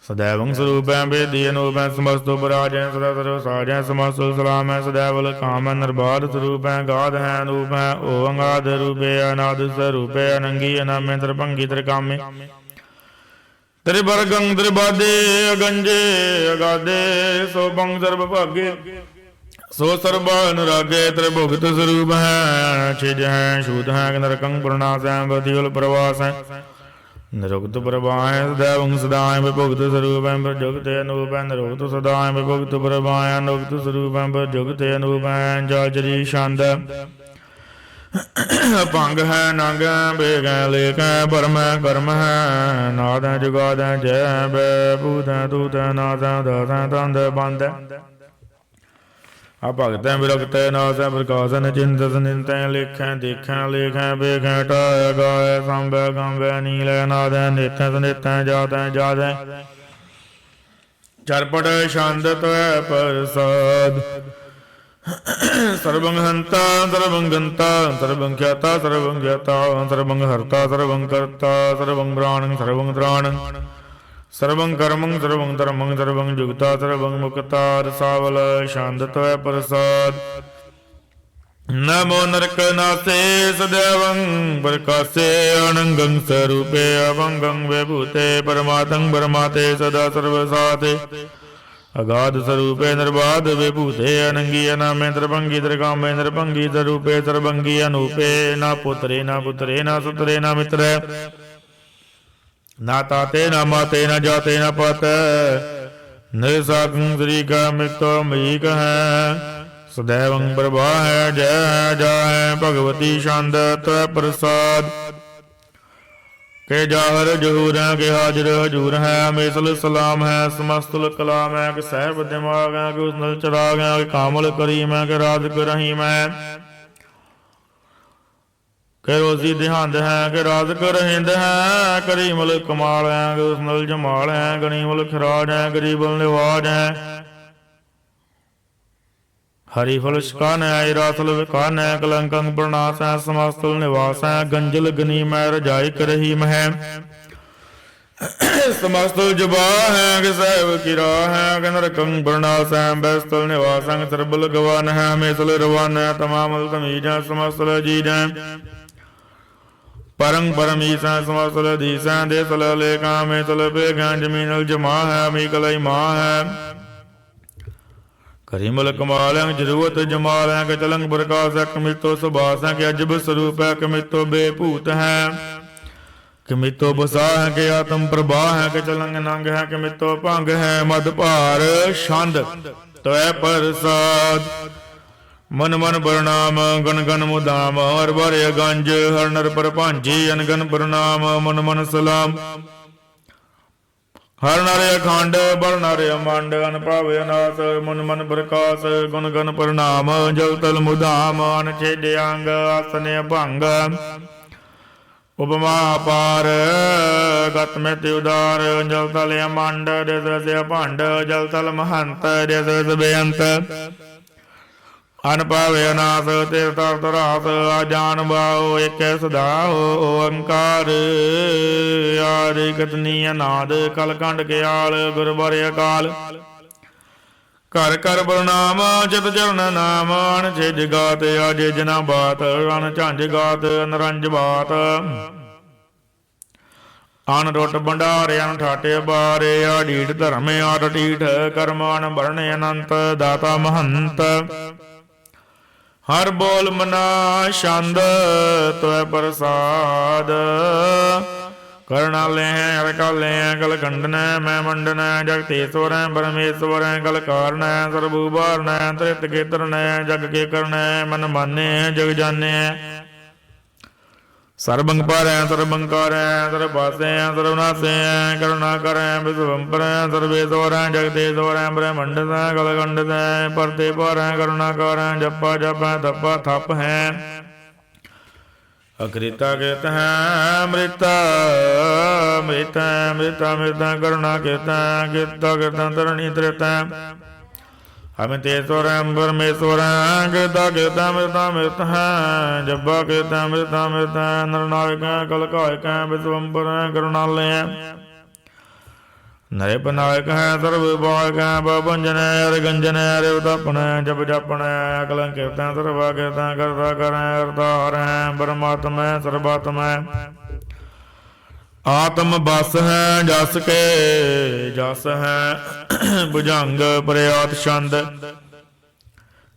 सदैवं स्वरूपै वेदी अनूपै समस्तो पराजै सदा सर्व साजै समस्तो सलामै सदैवल कामै निर्बाध स्वरूपै गाध है अनूपै ओंगाद रूपे अनाद स्वरूपै अनंगी अनामै त्रिभंगी त्रिकामे त्रिभर्गं त्रिबादे अगंजे अगादे सो बंग सर्व भागे सो सर्वा अनुरागे त्रिभुक्त स्वरूप है छिज है शूद है नरकं प्रणास है बधियुल प्रवास है निरुक्त प्रभाय सदैवं सदाय विभुक्त स्वरूप है प्रजुक्त अनूप है निरुक्त सदाय विभुक्त प्रभाय अनुक्त स्वरूप है प्रजुक्त अनूप है जाचरी छंद भंग है नंग बेग लेख परम कर्म है नाद जुगाद जय बै भूत तूत नाथ दस तंद बंद भगत विरक्त नास प्रकाश चिंत निंत लिख देख लेख बेख टाय गाय सांब गंब नील नाद नित नित जात जात चरपट छंद त्वै प्रसाद सर्वं हंता सर्वं गंता सर्वं ख्याता सर्वं ज्ञाता सर्वं हर्ता सर्वं कर्ता सर्वं प्राणं सर्वं त्राणं सर्वं कर्मं सर्वं धर्मं सर्वं जुगता सर्वं मुक्ता रसावल शांत त्वै प्रसाद नमो नरक नासे सदैवं प्रकाशे अनंगं स्वरूपे अभंगं विभूते परमातं परमाते सदा सर्वसाते अगाध स्वरूपे निर्बाध विभूते अनंगी अनामे त्रिभंगी त्रिकामे निर्भंगी स्वरूपे सर्वंगी अनूपे ना पुत्रे ना पुत्रे ना सुतरे ना मित्रे ना ताते ना माते ना जाते ना पाते निरसाकं श्री का मृत्यो मयिक है सदैवं प्रभा है जय जय भगवती छंद त्वै प्रसाद के जाहर जहूर है के हाजिर हजूर है मेसल सलाम है समस्तुल कलाम है के सहब दिमाग है के उसनल चराग है के कामल करीम है के राज रहीम है के रोजी दिहांद है के राज हिंद है करीमल कमाल है के उसनल जमाल है गनीमल खराज है गरीबल निवाज है हरिफल शिकान है रासल विकान है कलंकं प्रणास है समस्तुल निवास है गंजल गनीम है रजाई करहीम है समस्तल जुबा है कि सैव की राह है कि नरकं बरनास है बैस्तल निवासं सरबल गवान है मेसल रवान है तमामल तमीज है समस्तल जीज है परंग परमीस है समस्तल दीस है देसल लेका मेसल बेगा जमीनल जमा है अमीकलई माँ है करीमल कमाल है जरूरत जमाल है कि चलंग प्रकाश है कमितो सुभाष है कि अजब स्वरूप है कमितो बेभूत है किमितो बसा है कि आत्म प्रभा है कि चलंग नंग है किमितो भंग है मद भार छंद त्वै प्रसाद मन मन प्रणाम गण गण मुदाम हर बार गंज हर नर पर भांजी अनगन प्रणाम मन मन सलाम हर नारे अखंड बल नारे अमंड अन पावे अनाथ मन मन प्रकाश गुण गण प्रणाम जल तल मुदाम अनछेद अंग आसन भंग उपमा पार गत में उदार जल तल मंड देश भंड जल तल महंत देश बेअंत अन पावे अनाथ तीर्थ रास आजान बाओ एक सदाओ ओंकार आदि कतनी अनाद कलकंड के आल गुरबारे अकाल कर कर प्रणाम चित चरण नाम अन छिज गात आजे जना बात अन झंझ गात नरंज बात अन रुट भंडारे अन ठाटे बारे आडीठ धर्म आट टीठ कर्मान भरने अनंत दाता महंत हर बोल मना छंद त्वै प्रसाद करणाले हैं हर काले हैं कल खंडन मैं मंडन जगतेश्वर है परमेश्वर है कल कारण है सर्वभूभारण है त्रित के तरण है जग के करण है मन माने हैं जग जाने हैं सर्वंग पर है सर्वंकार है सर्वपासे हैं सर्वनाशे हैं करुणा कर है विश्वम्पर है सर्वेश्वर है जगतेश्वर है ब्रह्मंड है कल खंड है परते पर है करुणा कर है जपा जप है तपा थप है अकृता कहता है अमृता मृता मृता मृता करुणा कहता है कीर्ता कीर्ता तरणी त्रेता हमें तेश्वर परमेश्वर कृता कहता मृता मृत है जब्बा कहता मृता मृत नरनायक कल कायक विश्वम्पर करुणालय नरे पनायक है सर्वभाग है भंजन है अरगंजन है रेवतापन है जप जपन है अकलं कीर्तन सर्वा कीर्तन करता कर अवतार है परमात्मा है सर्वात्मा है आत्म बस है जस के जस है भुजंग प्रयात छंद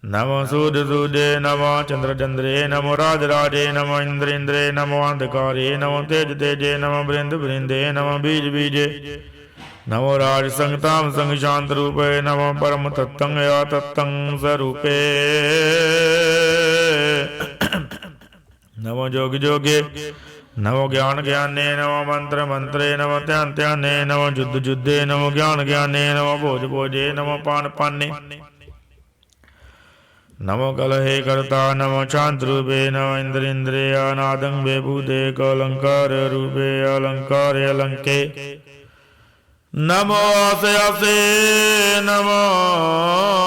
नमो सूद सूदे नमो चंद्र चंद्रे नमो राज राजे नमो इंद्र इंद्रे नमो अंधकारे नमो तेज तेजे नमो वृंद वृंदे नमो बीज बीजे नमो राज संगताम संग शांत रूपे नमो परम तत्तं या तत्तं स्वरूपे नमो जोग जोगे नमो ज्ञान ज्ञाने नमो मंत्र मंत्रे नमो ध्यान ध्याने नमो युद्ध युद्धे नमो ज्ञान ज्ञाने नमो भोज भोजे नमो पान पाने नमो कलहे कर्ता नमो शांत रूपे नमो इंद्र इंद्रिया नादं बेभूते कलंकार रूपे अलंकार अलंके नमो आसे आसे नमो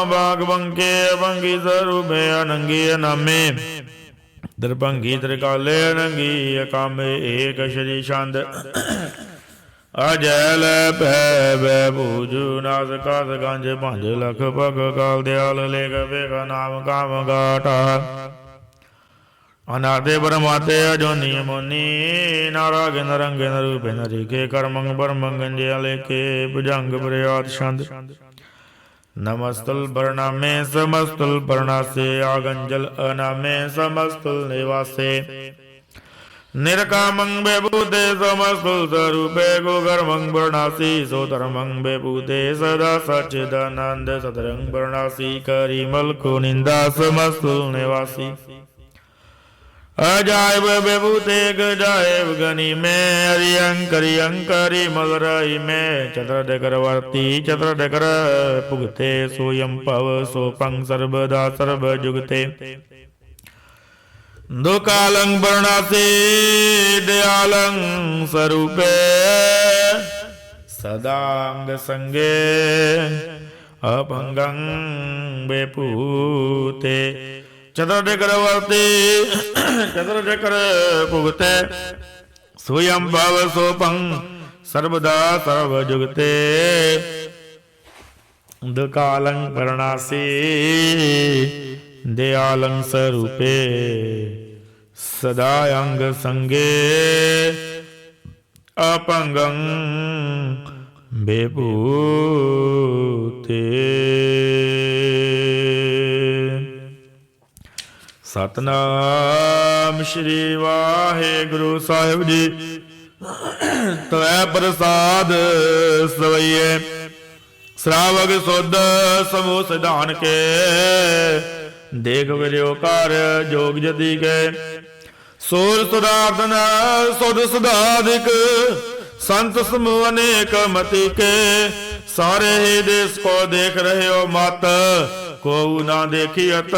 बागबंके भंगी स्वरूपे अनंगी अनामे दरभंगी त्रिकाले अनंगी अकामे एक श्री छंद अजैल भै भूजू नास कास गंज पंज लख पग काल दयाल लेख बेगा नाम काम गाटा अनादे परमाते अजोनी मोनी नारागे नरंगे नरूपे नरिके कर्मंग परमंग लेके भुजंग प्रयात छंद नमस्तुल वर्णामे समस्तुल वर्णासे आगंजल अनामे समस्तुल निवासे निरकामं बेभूते समस्तुल स्वरूपे गोकर्मं वर्णासी सोधर्मं बेभूते सदा सच्चिदानंद सदरंग वर्णासी करिमल को निंदा समस्तुल निवासी अजायब बेभूते गजायब गनी में अरियंकरी अंकरी मलराई में चतुर्दकरवर्ती चतुर्दकर पुगते सोयम पव सोपंग सर्वदा सर्व जुगते दुकालं वर्णासी दयालं स्वरूपे सदांग संगे अपंगं बेपूते चतुर्दकरवर्ती चतुर्दकर पुगते स्वयं भव सोपं ਸਰਬਦਾ ਸਰਬ ਜੁਗਤੇ ਦੁਕਾਲੰ ਕਰਨਾਸੀ ਦਿਆਲੰ ਸਰੂਪੇ ਸਦਾ ਅੰਗ ਸੰਗੇ ਆਪੰਗੰ ਬੇਭੂਤੇ। ਸਤਨਾਮ ਸ਼੍ਰੀ ਵਾਹਿਗੁਰੂ ਸਾਹਿਬ ਜੀ। ਤਵੈ ਪ੍ਰਸਾਦ ਸਵਈਏ ਸ਼ਰਾਵਗ ਸੁਧ ਸਮੂਹ ਸਿਧਾਨ ਕੇ ਦੇਖ ਵਿਰਿਓ ਕਰ ਜੋਗ ਜਤੀ ਕੇ ਸੂਰ ਸੁਦਾਰਦਨ ਸੁਧ ਸੁਧਾਦਿਕ ਸੰਤ ਸਮੂਹ ਅਨੇਕ ਮਤੀ ਕੇ ਸਾਰੇ ਹੀ ਦੇਸ ਕੋ ਦੇਖ ਰਹੇ ਹੋ ਮਤ ਕੋ ਨਾ ਦੇਖੀਅਤ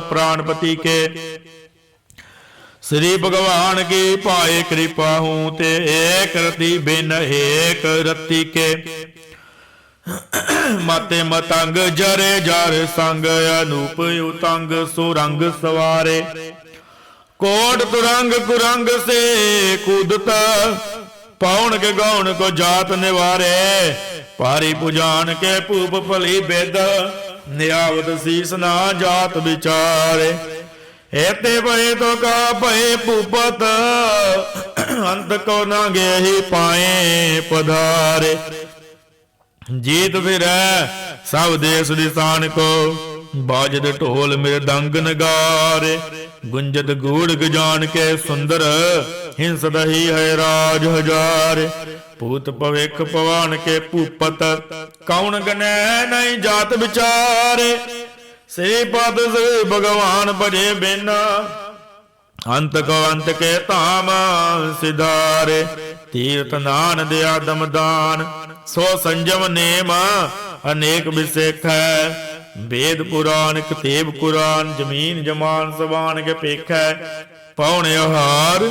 ਪ੍ਰਾਨਪਤੀ ਕੇ श्री भगवान की पाए कृपा हूँ ते एक रति बिन एक रति के माते मतंग जरे जर संग अनूप उतंग सुरंग सवारे कोट तुरंग कुरंग से कूदता पौन के गौन को जात निवारे पारी पुजान के पूप फली बेद नियावत शीस ना जात विचारे एते भय तो का भय भूपत अंत को ना गे ही पाए पधारे जीत फिर सब देश दिशान को बाजद ढोल मृदंग नगारे गुंजत गूढ़ गजान के सुंदर हिंसद ही है राज हजारे पूत भविख पवान के भूपत कौन गने नहीं जात विचारे श्री पद श्री भगवान भजे बिन अंत को अंत के धाम सिधारे तीर्थ नान दया दमदान सो संजम नेम अनेक विसेख है वेद पुराण कतेब कुरान जमीन जमान सबान के पेख है पौने हार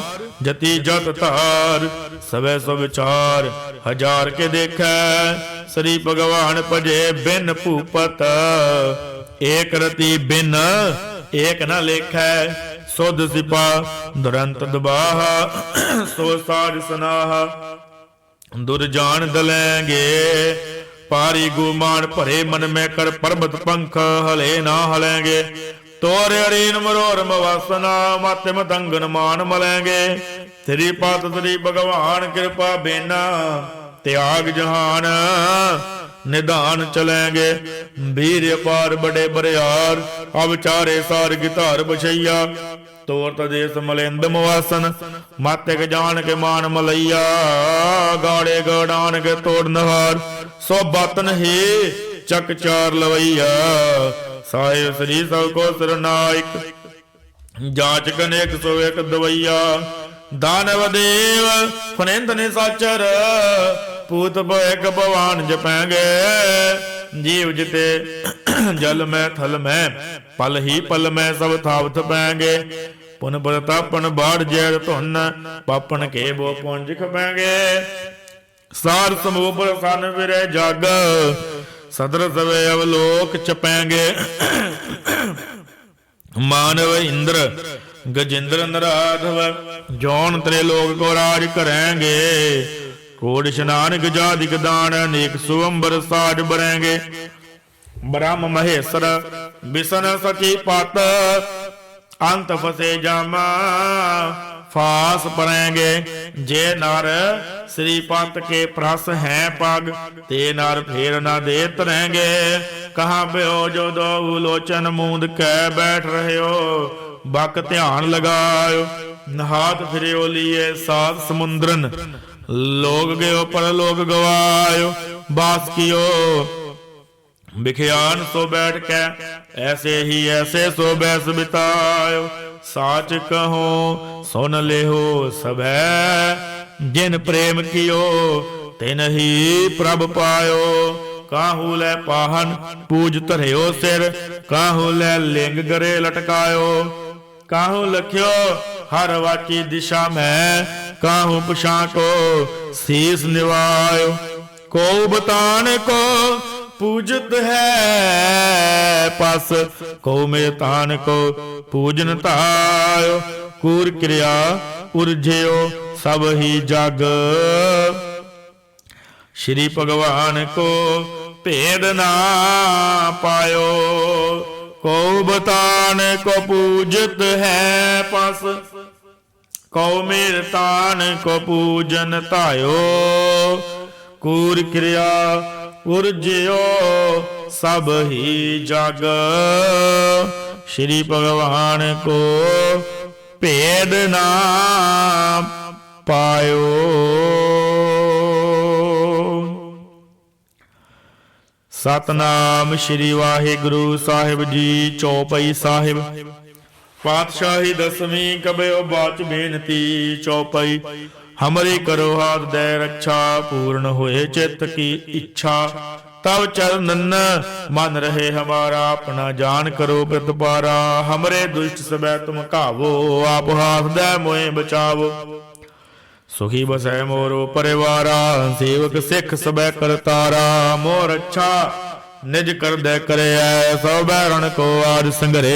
जति जत तार सवै सो विचार हजार के देख श्री भगवान भजे बिन भूपत एक रति बिन एक न लेखै सुध सिपा दुरंत दबाहा सो साज सनाहा दुर्जान दलेंगे पारी गुमान भरे मन में कर पर्वत पंख हले ना हलेंगे तोरे अरीन मरोरम वासना माते मतंगन मान मलेंगे श्री पात श्री भगवान कृपा बेना त्याग जहान निधान चलेंगे वीर अपार बड़े बरियार अब चारे सार गितार बछैया तोर तदेश मलेंद मवासन माते के जान के मान मलैया गाड़े गड़ान के तोड़ नहार सो बातन ही चक चार लवैया साहिब श्री सब को सरनायक जांच कनेक सो एक दवैया दानव देव फनिंद निसाचर पूत एक भगवान जपेंगे जीव जिते जल में थल में पल ही पल में सब थावत पैंगे पुन प्रतापन बाढ़ जैर धुन पापन के बो पुंज खपेंगे सार समूह प्रसन्न विरे जग सदर सवे अवलोक चपेंगे मानव इंद्र गजेंद्र नराधव जौन त्रिलोक को राज करेंगे कोड स्नान गजादिक दान अनेक सुअंबर साज बरेंगे ब्रह्म महेश्वर विष्णु सची पत अंत फसे जामा फास परेंगे जे नर श्री पंत के प्रस हैं पग ते नर फेर न दे तरेंगे कहाँ ब्यो जो दो लोचन मूंद कै बैठ रहे हो बक ध्यान लगायो नहात फिर लिए सात समुद्रन लोग गयो पर लोग गवायो बास कियो बिखयान सो बैठ के ऐसे ही ऐसे सो बैस बितायो साच कहो सुन ले हो सब है जिन प्रेम कियो तिन ही प्रभ पायो काहू लै पाहन पूज धरियो सिर काहू लै लिंग गरे लटकायो काहू लख्यो हर वाची दिशा में काहू पुछा को शीस निवायो को बतान को पूजत है पस को मेरे तान को पूजन तायो कूर क्रिया उरझियो सब ही जग। श्री भगवान को भेद ना पायो, को बतान को पूजत है पस, को मेर तान को पूजन तायो। कूर क्रिया उर्जियो सब ही जग, श्री भगवान को भेद ना पायो। सतनाम श्री वाहिगुरु साहिब जी। चौपाई साहिब। पातशाही दसवीं कबयो बाच बेनती। चौपाई। हमरी करो हाथ दे रक्षा, पूर्ण होए चित्त की इच्छा। तब चरणन मन रहे हमारा, अपना जान करो प्रतिपारा। हमरे दुष्ट सबे तुम कावो, आप हाथ दे मोए बचावो। सुखी बसै मोरो परिवारा, सेवक सिख सबे करतारा। मोर अच्छा निज कर दे करे, सौ बैरण को आज संघरे।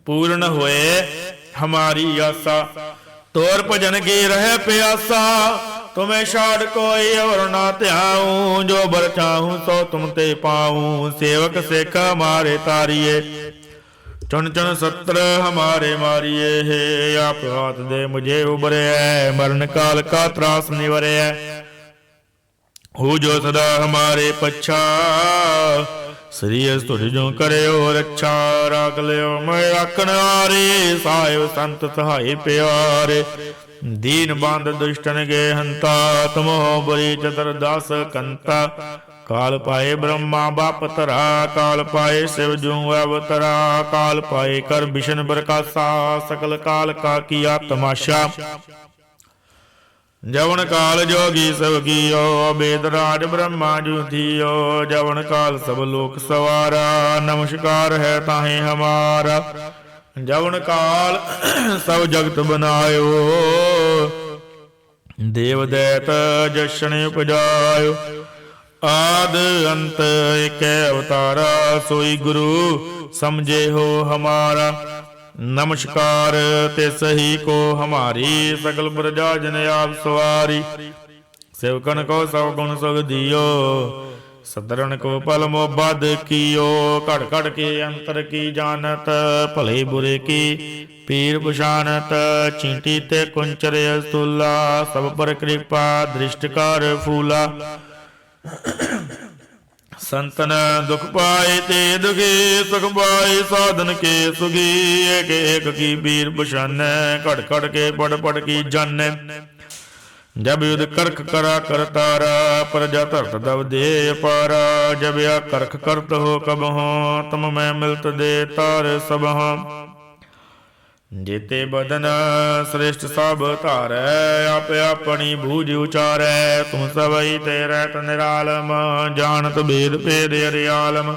पूर्ण होए हमारी आशा, तोर भजन की रहे प्यासा। तुम्हें छाड़ कोई और ना त्याऊं, जो बर चाहूं सो तुम ते पाऊं। सेवक सिख हमारे तारिये, चुन चुन सत्र हमारे मारिये है। आप हाथ दे मुझे उबरे है, मरण काल का त्रास निवरे है। हो जो सदा हमारे पच्छा, श्री स्तुति जो करे और अच्छा। राख लियो मैं राखन आरे, साहिब संत सहाय प्यारे। दीन बांध दुष्टन के हंता, तुम हो बड़ी चतुर्दास कंता। काल पाए ब्रह्मा बाप तरा, काल पाए शिव जू अवतरा। काल पाए कर विष्णु प्रकाशा, सकल काल का किया तमाशा। जवन काल जोगी सब कियो, वेद राज ब्रह्मा जू थियो। जवन काल सब लोक सवारा, नमस्कार है ताहे हमारा। जवन काल सब जगत बनायो, देव दैत जशन उपजायो। आद अंत एक अवतारा, सोई गुरु समझे हो हमारा। नमस्कार तिस ही को हमारी, सकल प्रजा जन आप सवारी। सेवकन को सब गुण सुख दियो, सतरण को पल मोबद कियो। कड़ कड़ के अंतर की जानत, भले बुरे की पीर पुशानत। चींटी ते कुंचर अस्तुला, सब पर कृपा दृष्टकार फूला। संतन दुख पाए ते दुखी, सुख पाए साधन के सुखी। एक एक की पीर पुशान, कड़ कड़ के पड़ पड़ की जान। जब युद्ध करख करा करतारा, प्रजा धरत दब दे पारा। जब या करख करत हो कब हो, तुम मैं मिलत दे तार सब हो। जेते बदन श्रेष्ठ सब धारै, आप अपनी भूज उचारै। तुम सबई तेरे निरालम, जानत भेद भेद अरियालम।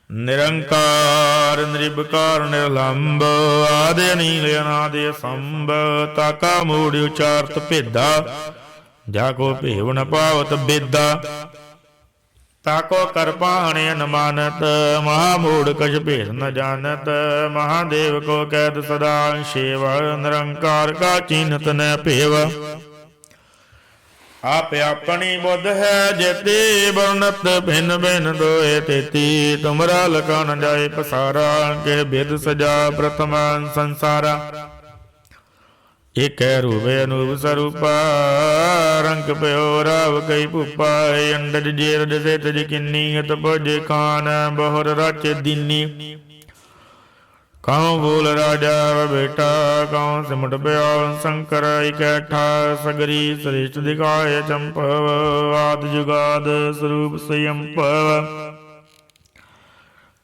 निरंकार निर्विकार निर्लंब, आदि अनील अनादि असंभ। ताका मूढ़ उचारत भेदा, जाको भेव न पावत बेदा। ताको कर पाहणे न मानत, महामूढ़ कछ भेद न जानत। महादेव को कैद सदा सेव, निरंकार का चीनत न पेव। आप अपनी बुद्ध है जेती, वर्णत भिन्न भिन्न दोए तेती। तुमरा लखा न जाए पसारा, के भेद सजा प्रथम संसारा। एक रूपे अनूप स्वरूपा, रंग पयो राव कई भूपा। अंडज जेरज से तज किन्नी, हत भजे खान बहुर राचे दीनी। कौं बोल राजा व बेटा, कौं सिमट प्याल शंकर इकैठा। सगरी श्रेष्ठ दिखाए चंपव, आद जुगाद स्वरूप स्वयंपव।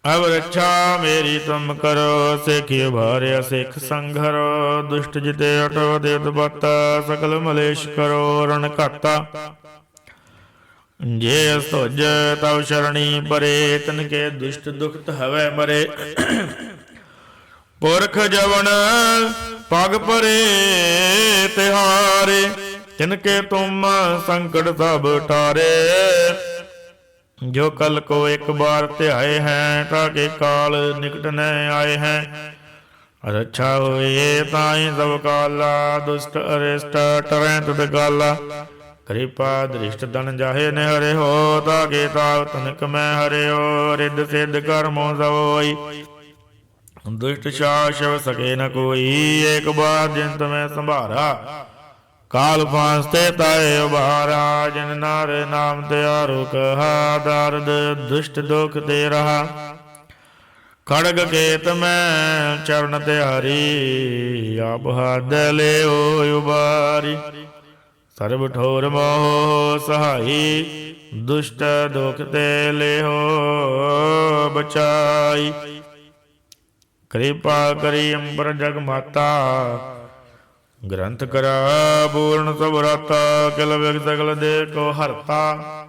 अब रक्षा मेरी तुम करो, सेखियो भार्य सिख संघरो। दुष्ट जिते हटो देत बत, सकल मलेश करो रण घाता। जे सोज तव शरणी परे, तिनके दुष्ट दुखत हवै मरे। पुरख जवन पग परे तिहारे, तिनके तुम संकट सब टारे। जो कल को एक बार त्याए हैं, ताके काल निकट न आए हैं। ਰੱਛਾ ਹੋਏ ਤਾਈ ਸਭ ਕਾਲਾ, ਦੁਸ਼ਟ ਅਰਿਸ਼ਟ ਟਰੈ ਤੁਧ ਗਾਲਾ। ਕਿਰਪਾ ਦ੍ਰਿਸ਼ਟ ਧਨ ਜਾਹੇ ਨੇ ਹਰਿ ਹੋ, ਤਾਕੇ ਤਾਵ ਤਨਕ ਮੈਂ ਹਰਿਓ। ਰਿੱਧ ਸਿੱਧ ਕਰਮੋ ਸਭ ਹੋਈ, ਦੁਸ਼ਟ ਸ਼ਾਸਵ ਸਕੇ ਨ ਕੋਈ। ਏਕ ਬਾਰ ਜਿਨ ਤਮੈ ਸੰਭਾਰਾ, ਕਾਲ ਫਾਸਤੇ ਤਾਏ ਉਬਾਰਾ। ਜਿਨ ਨਾਰ ਨਾਮ ਤਿਆਰੋ ਕਹਾ, ਦਰਦ ਦੁਸ਼ਟ ਦੁਖ ਤੇ ਰਹਾ। ਖੜਗ ਕੇਤ ਮੈਂ ਚਰਨ ਤਿਆਰੀ, ਆਪ ਹੱਦ ਲਿਓ ਉਬਾਰੀ। ਸਰਬ ਠੋਰ ਮੋਹ ਸਹਾਈ, ਦੁਸ਼ਟ ਦੁਖ ਤੇ ਲਿਓ ਬਚਾਈ। ਕਿਰਪਾ ਕਰੀ ਅੰਬਰ ਜਗ ਮਾਤਾ, ਗ੍ਰੰਥ ਕਰਾ ਪੂਰਨ ਸਭ ਰਾਤਾ। ਕਿਲ ਬਿਗ ਸਗਲ ਦੇ ਕੋ ਹਰਤਾ,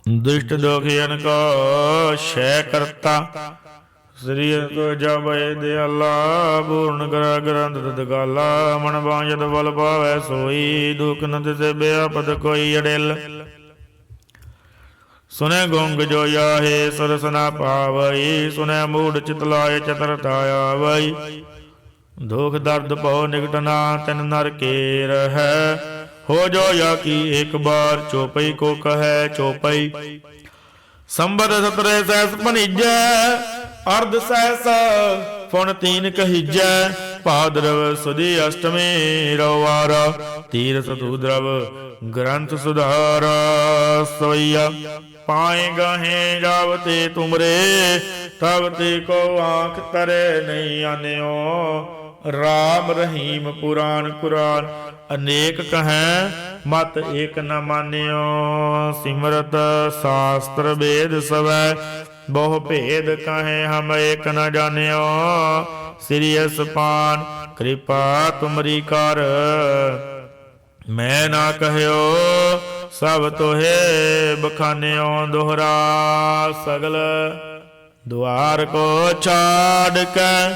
ਦੁਸ਼ਟ ਦੁਖੀਨ ਕੋ ਸ਼ੈ ਕਰਤਾ। ਸ੍ਰੀ ਕੋ ਜਪੈ ਦਿਆਲਾ, ਪੂਰਨ ਕਰਾ ਗ੍ਰੰਥ ਤਦ ਗਾਲਾ। ਮਨ ਬਾਝਤ ਬਲ ਪਾਵੈ ਸੋਈ, ਦੁਖ ਨ ਤਿਸੈ ਬਿਆਪਦ ਕੋਈ ਅੜਿਲ। ਸੁਨੈ ਗੁੰਗ ਜੋ ਜਾਹੇ, ਸਰਸ ਨਾ ਪਾਵਈ। ਸੁਨੈ ਮੂੜ ਚਿਤ ਲਾਏ, ਚਤਰਤਾ ਆਵਈ। ਦੁਖ ਦਰਦ ਭਉ ਨਿਕਟ ਨਾ, ਤਿਨ ਨਰ ਕੇ ਰਹੈ। ਹੋ ਜੋ ਜਾ ਕੀ ਇੱਕ ਬਾਰ, ਚੋਪਈ ਕੋ ਕਹੈ ਚੋਪਈ। ਸੰਬਤ ਸਤਰੇ ਸਹਿਸ ਭਣੀਜੈ, ਅਰਧ ਸਹਿਸ ਫੁਨ ਤੀਨ ਕਹੀਜੈ। ਭਾਦਰਵ ਸੁਦੀ ਅਸ਼ਟਮੀ ਰਵਾਰਾ, ਤੀਰ ਸਤੂ ਦਰਵ ਗ੍ਰੰਥ ਸੁਧਾਰਾ। ਸਵਈਆ ਪਾਏ ਗਾਹੇ ਜਾਵਤੇ ਤੁਮਰੇ, ਤਬ ਤੇ ਕੋ ਆਂਖ ਤਰੇ ਨਹੀਂ ਆਨਿਓ। ਰਾਮ ਰਹੀਮ ਪੁਰਾਨ ਕੁਰਾਨ, ਅਨੇਕ ਕਹੈ ਮਤ ਏਕ ਨ ਮਾਨਿਓ। ਸਿਮਰਤ ਸ਼ਾਸਤਰ ਵੇਦ ਸਵੈ, ਬਹੁ ਭੇਦ ਕਹੈ ਹਮ ਏਕ ਨ ਜਾਣਿਓ। ਸ੍ਰੀ ਅਸਪਾਨ ਕਿਰਪਾ ਤੁਮਰੀ ਕਰ, ਮੈਂ ਨਾ ਕਹਿਓ ਸਭ ਤੋਹੇ ਬਖਾਨਿਓ। ਦੋਹਰਾ ਸਗਲ ਦੁਆਰ ਕੋ ਛਾੜ ਕੇ,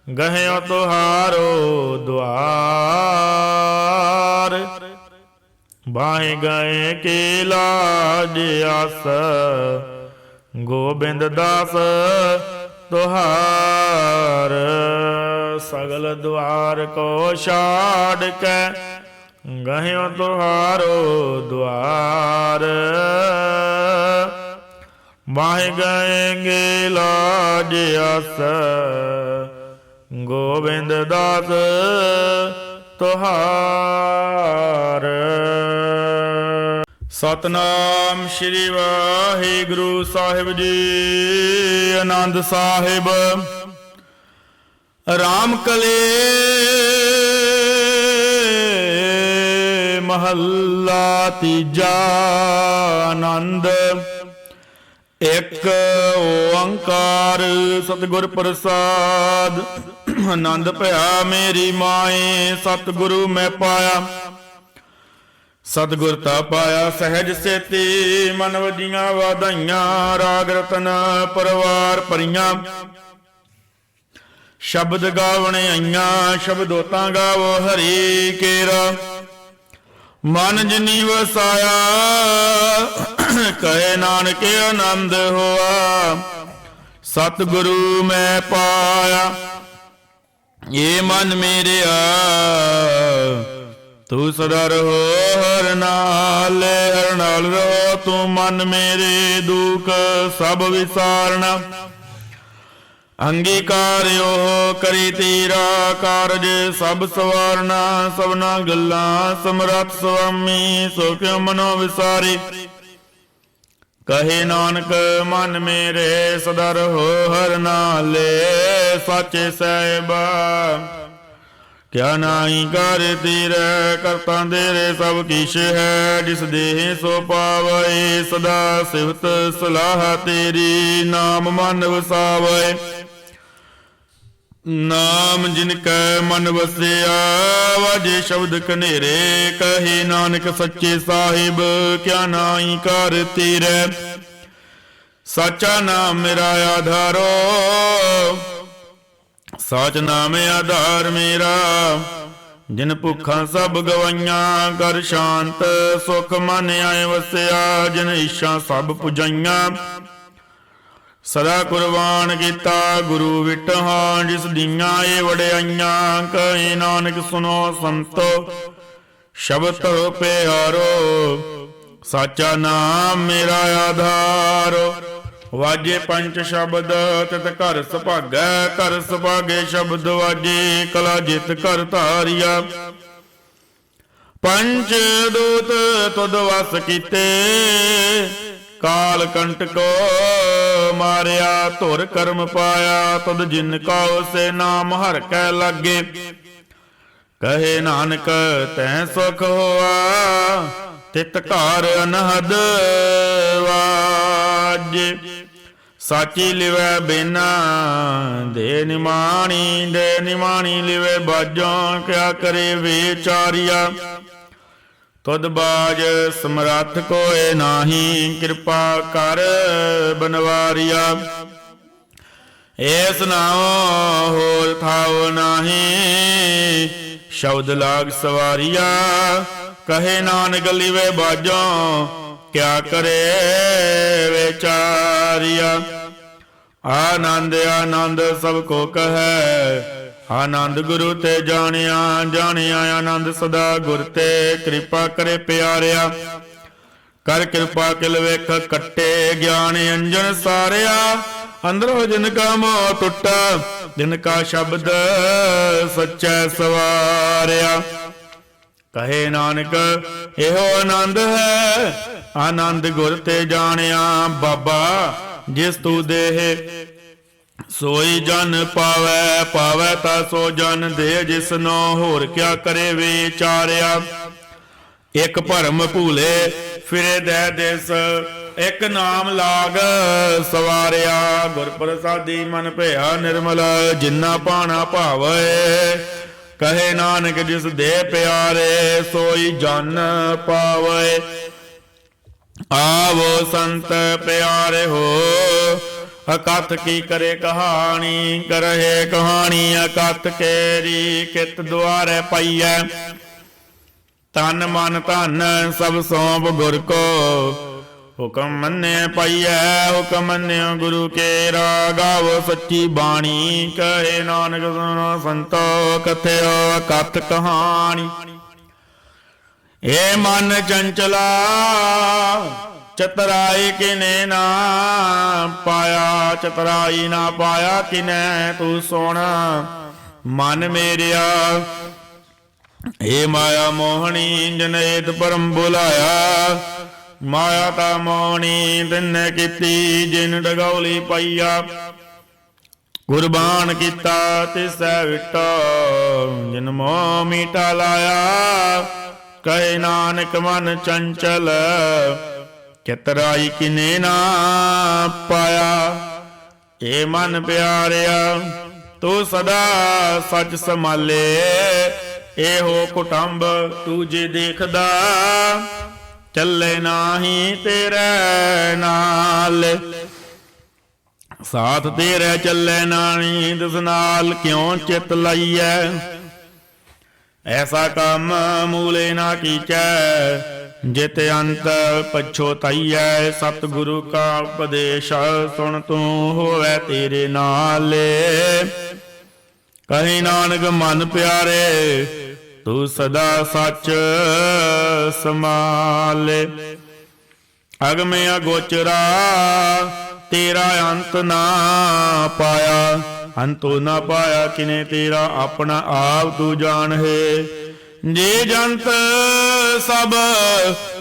ਗਹਿਓ ਤੁਹਾਰੋ ਦੁਆਰ। ਬਾਹੇ ਗਏ ਕੀ ਲਾਜ ਆਸ, ਗੋਬਿੰਦ ਦਾਸ ਤੁਹਾਰ। ਸਗਲ ਦੁਆਰ ਕੋ ਛਾੜ ਕੇ, ਗਹਿਓ ਤੁਹਾਰੋ ਦੁਆਰ। ਬਾਹੇ ਗਏਗੇ ਲਾਜ ਆਸ, ਗੋਬਿੰਦ ਦਾਸ ਤੁਹਾਰ। ਸਤਨਾਮ ਸ਼੍ਰੀ ਵਾਹਿਗੁਰੂ ਸਾਹਿਬ ਜੀ। ਆਨੰਦ ਸਾਹਿਬ। ਰਾਮ ਕਲੇ ਮਹੱਲਾ ਤੀਜਾ। ਆਨੰਦ। ਇਕ ਓੰਕਾਰ ਸਤਿਗੁਰ ਪ੍ਰਸਾਦ। ਆਨੰਦ ਭਇਆ ਮੇਰੀ ਮਾਏ, ਸਤਿਗੁਰੂ ਮੈਂ ਪਾਇਆ। ਸਤਿਗੁਰ ਤਾ ਪਾਇਆ ਸਹਿਜ ਸੇਤੀ, ਮਨ ਵਜੀਆਂ ਵਾਧਾਈਆਂ। ਰਾਗ ਰਤਨ ਪਰਵਾਰ ਭਰੀਆਂ, ਸ਼ਬਦ ਗਾਵਣ ਆਈਆਂ। ਸ਼ਬਦੋਤਾਂ ਗਾਵੋ ਹਰੀ ਕੇਰਾ, ਮਨ ਜਿਨੀ ਵਸਾਇਆ। ਕਹੇ ਨਾਨਕ ਆਨੰਦ ਹੋਆ, ਸਤਿਗੁਰੂ ਮੈਂ ਪਾਇਆ। ਇਹ ਮਨ ਮੇਰਿਆ ਤੂੰ ਸਦਾ ਰਹੋ ਹਰ ਨਾਲ। ਹਰ ਨਾਲ ਰਹੋ ਤੂੰ ਮਨ ਮੇਰੇ, ਦੁਖ ਸਭ ਵਿਸਾਰਨਾ। ਅੰਗੀਕਾਰਿਓ ਕਰੀ ਤੇਰਾ ਕਾਰਜ ਸਭ ਸਵਾਰਨਾ। ਸਭਨਾ ਗੱਲਾਂ ਸਮਰੱਥ ਸੁਆਮੀ, ਸੋ ਕਿਉ ਮਨੋ ਵਿਸਾਰੇ। ਕਹੇ ਨਾਨਕ ਮਨ ਮੇਰੇ ਸਦਾ ਰਹੋ ਹਰ ਨਾਲੇ। ਸਾਚੇ ਸਾਹਿਬਾ ਕਿਆ ਨਾਹੀ ਕਰ ਤੇਰੇ, ਕਰਤਾ ਤੇਰੇ ਸਭ ਕਿਛ ਹੈ। ਜਿਸ ਦੇਹ ਸੋ ਪਾਵੈ, ਸਦਾ ਸਿਫਤ ਸਲਾਹ ਤੇਰੀ। ਨਾਮ ਮਨ ਵਸਾਵੈ, ਨਾਮ ਜਿਨ ਕੈ ਮਨ ਵਸਿਆ। ਵਾਜੇ ਸ਼ਬਦ ਕਨੇਰੇ, ਕਹੇ ਨਾਨਕ ਸੱਚੇ ਸਾਹਿਬ ਕਿਆ ਨਾਹੀ ਕਰ ਤੇਰੇ। ਸਾਚਾ ਨਾਮ ਮੇਰਾ ਆਧਾਰੋ, ਸਾਚ ਨਾਮ ਆਧਾਰ ਮੇਰਾ। ਜਿਨ ਭੁੱਖਾਂ ਸਭ ਗਵਾਈਆਂ, ਕਰ ਸ਼ਾਂਤ ਸੁਖ ਮਨ ਆਏ ਵਸਿਆ। ਜਿਨ ਇੱਛਾ ਸਭ ਪੁਜਾਈਆਂ, ਸਦਾ ਕੁਰਬਾਨ ਕੀਤਾ ਗੁਰੂ ਵਿਟਹਾਂ, ਜਿਸ ਦੀਆਂ ਇਹ ਵਡਿਆਈਆਂ। ਕਹੇ ਨਾਨਕ ਸੁਨੋ ਸੰਤੋ, ਸ਼ਬਦ ਪਿਆਰੋ, ਸਾਚਾ ਨਾਮ ਮੇਰਾ ਆਧਾਰੋ। ਵਾਜੇ ਪੰਚ ਸ਼ਬਦ ਤਿਤ ਘਰ ਸੁਭਾਗੈ, ਘਰ ਸੁਭਾਗੇ ਸ਼ਬਦ ਵਾਜੇ, ਕਲਾ ਜਿਤ ਘਰ ਧਾਰਿਆ। ਪੰਚ ਦੂਤ ਤੁਧ ਵਸ ਕੀਤੇ, ਕਾਲ ਕੰਟਕੋ ਮਾਰਿਆ। ਧੁਰ ਕਰਮ ਪਾਇਆ ਤੁਧ ਜਿਨ ਕਉ, ਸੇ ਨਾਮ ਹਰਿ ਕੈ ਲਾਗੇ। ਕਹੇ ਨਾਨਕ ਤੈ ਸੁਖ ਹੋਆ, ਤਿਤ ਘਰ ਅਨਹਦ ਵਾਜੇ। ਸਾਚੀ ਲਿਵੈ ਬਿਨਾ ਦੇ ਨਿਮਾਣੀ, ਦੇ ਨਿਮਾਣੀ ਲਿਵੈ ਬਾਜੋਂ। ਕਿਆ ਕਰੇ ਵਿਚਾਰਿਆ, ਤੁਧ ਬਾਜ ਸਮਰੱਥ ਕੋਇ ਨਾਹੀ। ਕਿਰਪਾ ਕਰ ਬਨਵਾਰਿਆ, ਏਸ ਨਾਉ ਹੋਰ ਥਾਉ ਨਾਹੀ। ਸ਼ਬਦ ਲਾਗ ਸਵਾਰਿਆ, ਕਹੇ ਨਾਨਕ ਲਿਵੇ ਬਾਜੋਂ। ਕਿਆ ਕਰੇ ਵਿਚਾਰਿਆ, ਆਨੰਦ ਆਨੰਦ ਸਭ ਕੋ ਕਹੈ। ਆਨੰਦ ਗੁਰੂ ਤੇ ਜਾਣਿਆ, ਜਾਣਿਆ ਆਨੰਦ ਸਦਾ ਗੁਰ ਤੇ। ਕਿਰਪਾ ਕਰੇ ਪਿਆਰਿਆ, ਕਰ ਕਿਰਪਾ ਕਿਲ ਵੇਖ ਕੱਟੇ। ਗਿਆਨ ਅੰਜਨ ਸਾਰਿਆ, ਅੰਦਰੋਂ ਜਿਨ ਕਾ ਮੋਹ ਟੁੱਟਾ। ਜਿਨ ਕਾ ਸ਼ਬਦ ਸੱਚੈ ਸਵਾਰਿਆ। ਕਹੇ ਨਾਨਕ ਇਹੋ ਆਨੰਦ ਹੈ, ਆਨੰਦ ਗੁਰ ਤੇ ਜਾਣਿਆ। ਬਾਬਾ ਜਿਸ ਤੂ ਦੇਹ ਸੋਈ ਜਨ ਪਾਵੈ, ਪਾਵੈ ਤਾ ਸੋ ਜਨ ਦੇ। ਜਿਸ ਨੋ ਹੋਰ ਕਿਆ ਕਰੇ ਵਿਚਾਰਿਆ। ਇਕ ਭਰਮ ਭੂਲੇ ਫਿਰੇ ਦੈ ਦੇਸ, ਇਕ ਨਾਮ ਲਾਗ ਸਵਾਰਿਆ। ਗੁਰ ਪ੍ਰਸਾਦੀ ਮਨ ਭਇਆ ਨਿਰਮਲ, ਜਿਨਾ ਪਾਣਾ ਭਾਵੈ। ਕਹੇ ਨਾਨਕ ਜਿਸ ਦੇ ਪਿਆਰੇ, ਸੋਈ ਜਨ ਪਾਵੈ। ਆਵੋ ਸੰਤ ਪਿਆਰੇ ਹੋ, ਅਕਥ ਕੀ ਕਰੇ ਕਹਾਣੀ। ਕਰਹਿ ਕਹਾਣੀ ਅਕਥ ਕੇਰੀ, ਕਿਤ ਦੁਆਰੇ ਪਈਐ। ਤਨ ਮਨ ਧਨ ਸਭ ਸੌਂਪ ਗੁਰ ਕੋ, ਹੁਕਮ ਮੰਨਿਆ ਪਈਐ। ਹੁਕਮ ਮੰਨਿਆ ਗੁਰੂ ਕੇਰਾ, ਗਾਵੋ ਸੱਚੀ ਬਾਣੀ। ਕਹੇ ਨਾਨਕ ਸੁਣੋ ਸੰਤੋ, ਕਥਿਓ ਅਕਥ ਕਹਾਣੀ। ਏ ਮਨ ਚੰਚਲਾ, ਚਤਰਾਈ ਕਿਨੇ ਨਾ ਪਾਇਆ। ਚਤਰਾਈ ਨਾ ਪਾਇਆ ਕਿਨੈ, ਤੂੰ ਸੁਣ ਮਨ ਮੇਰਿਆ। ਏ ਮਾਇਆ ਮੋਹਣੀ, ਜਨੇਤ ਪਰਮ ਬੁਲਾਇਆ। ਮਾਇਆ ਤਾ ਮੋਹਣੀ ਤਿਨੈ ਕੀਤੀ, ਜਿਨ ਡਗੌਲੀ ਪਈਆ। ਕੁਰਬਾਨ ਕੀਤਾ ਤਿਸੈ ਵਿਟਾ, ਜਿਨ ਮੋਹ ਮੀਠਾ ਲਾਇਆ। ਕਹੇ ਨਾਨਕ ਮਨ ਚੰਚਲ, ਚਤਰਾਈ ਕਿਨੇ ਨਾ ਪਾਇਆ। ਏ ਮਨ ਪਿਆਰਿਆ, ਤੂੰ ਸਦਾ ਸੱਚ ਸੰਭਾਲੇ। ਇਹੋ ਕੁਟੰਬ ਤੂੰ ਜੇ ਦੇਖਦਾ, ਚੱਲੇ ਨਾਹੀ ਤੇਰੇ ਨਾਲ। ਸਾਥ ਤੇਰੇ ਚੱਲੇ ਨਾਹੀ, ਤਿਸ ਨਾਲ ਕਿਉਂ ਚਿਤ ਲਾਈਐ। ਐਸਾ ਕੰਮ ਮੂਲੇ ਨਾ ਕੀਚੈ, ਜਿਤ ਅੰਤ ਪਛੋਤਾਈਐ। ਸਤਿਗੁਰੂ ਕਾ ਉਪਦੇਸ਼ ਸੁਣ ਤੂੰ, ਹੋਵੇ ਤੇਰੇ ਨਾਲੇ। ਕਹੇ ਨਾਨਕ ਮਨ ਪਿਆਰੇ, ਤੂੰ ਸਦਾ ਸੱਚ ਸੰਭਾਲੇ। ਅਗਮੇ ਅਗੋਚਰਾ, ਤੇਰਾ ਅੰਤ ਨਾ ਪਾਇਆ। ਅੰਤੋ ਨਾ ਪਾਇਆ ਕਿਨੇ ਤੇਰਾ, ਆਪਣਾ ਆਪ ਤੂੰ ਜਾਣਹਿ। ਜੇ ਜੰਤ ਸਭ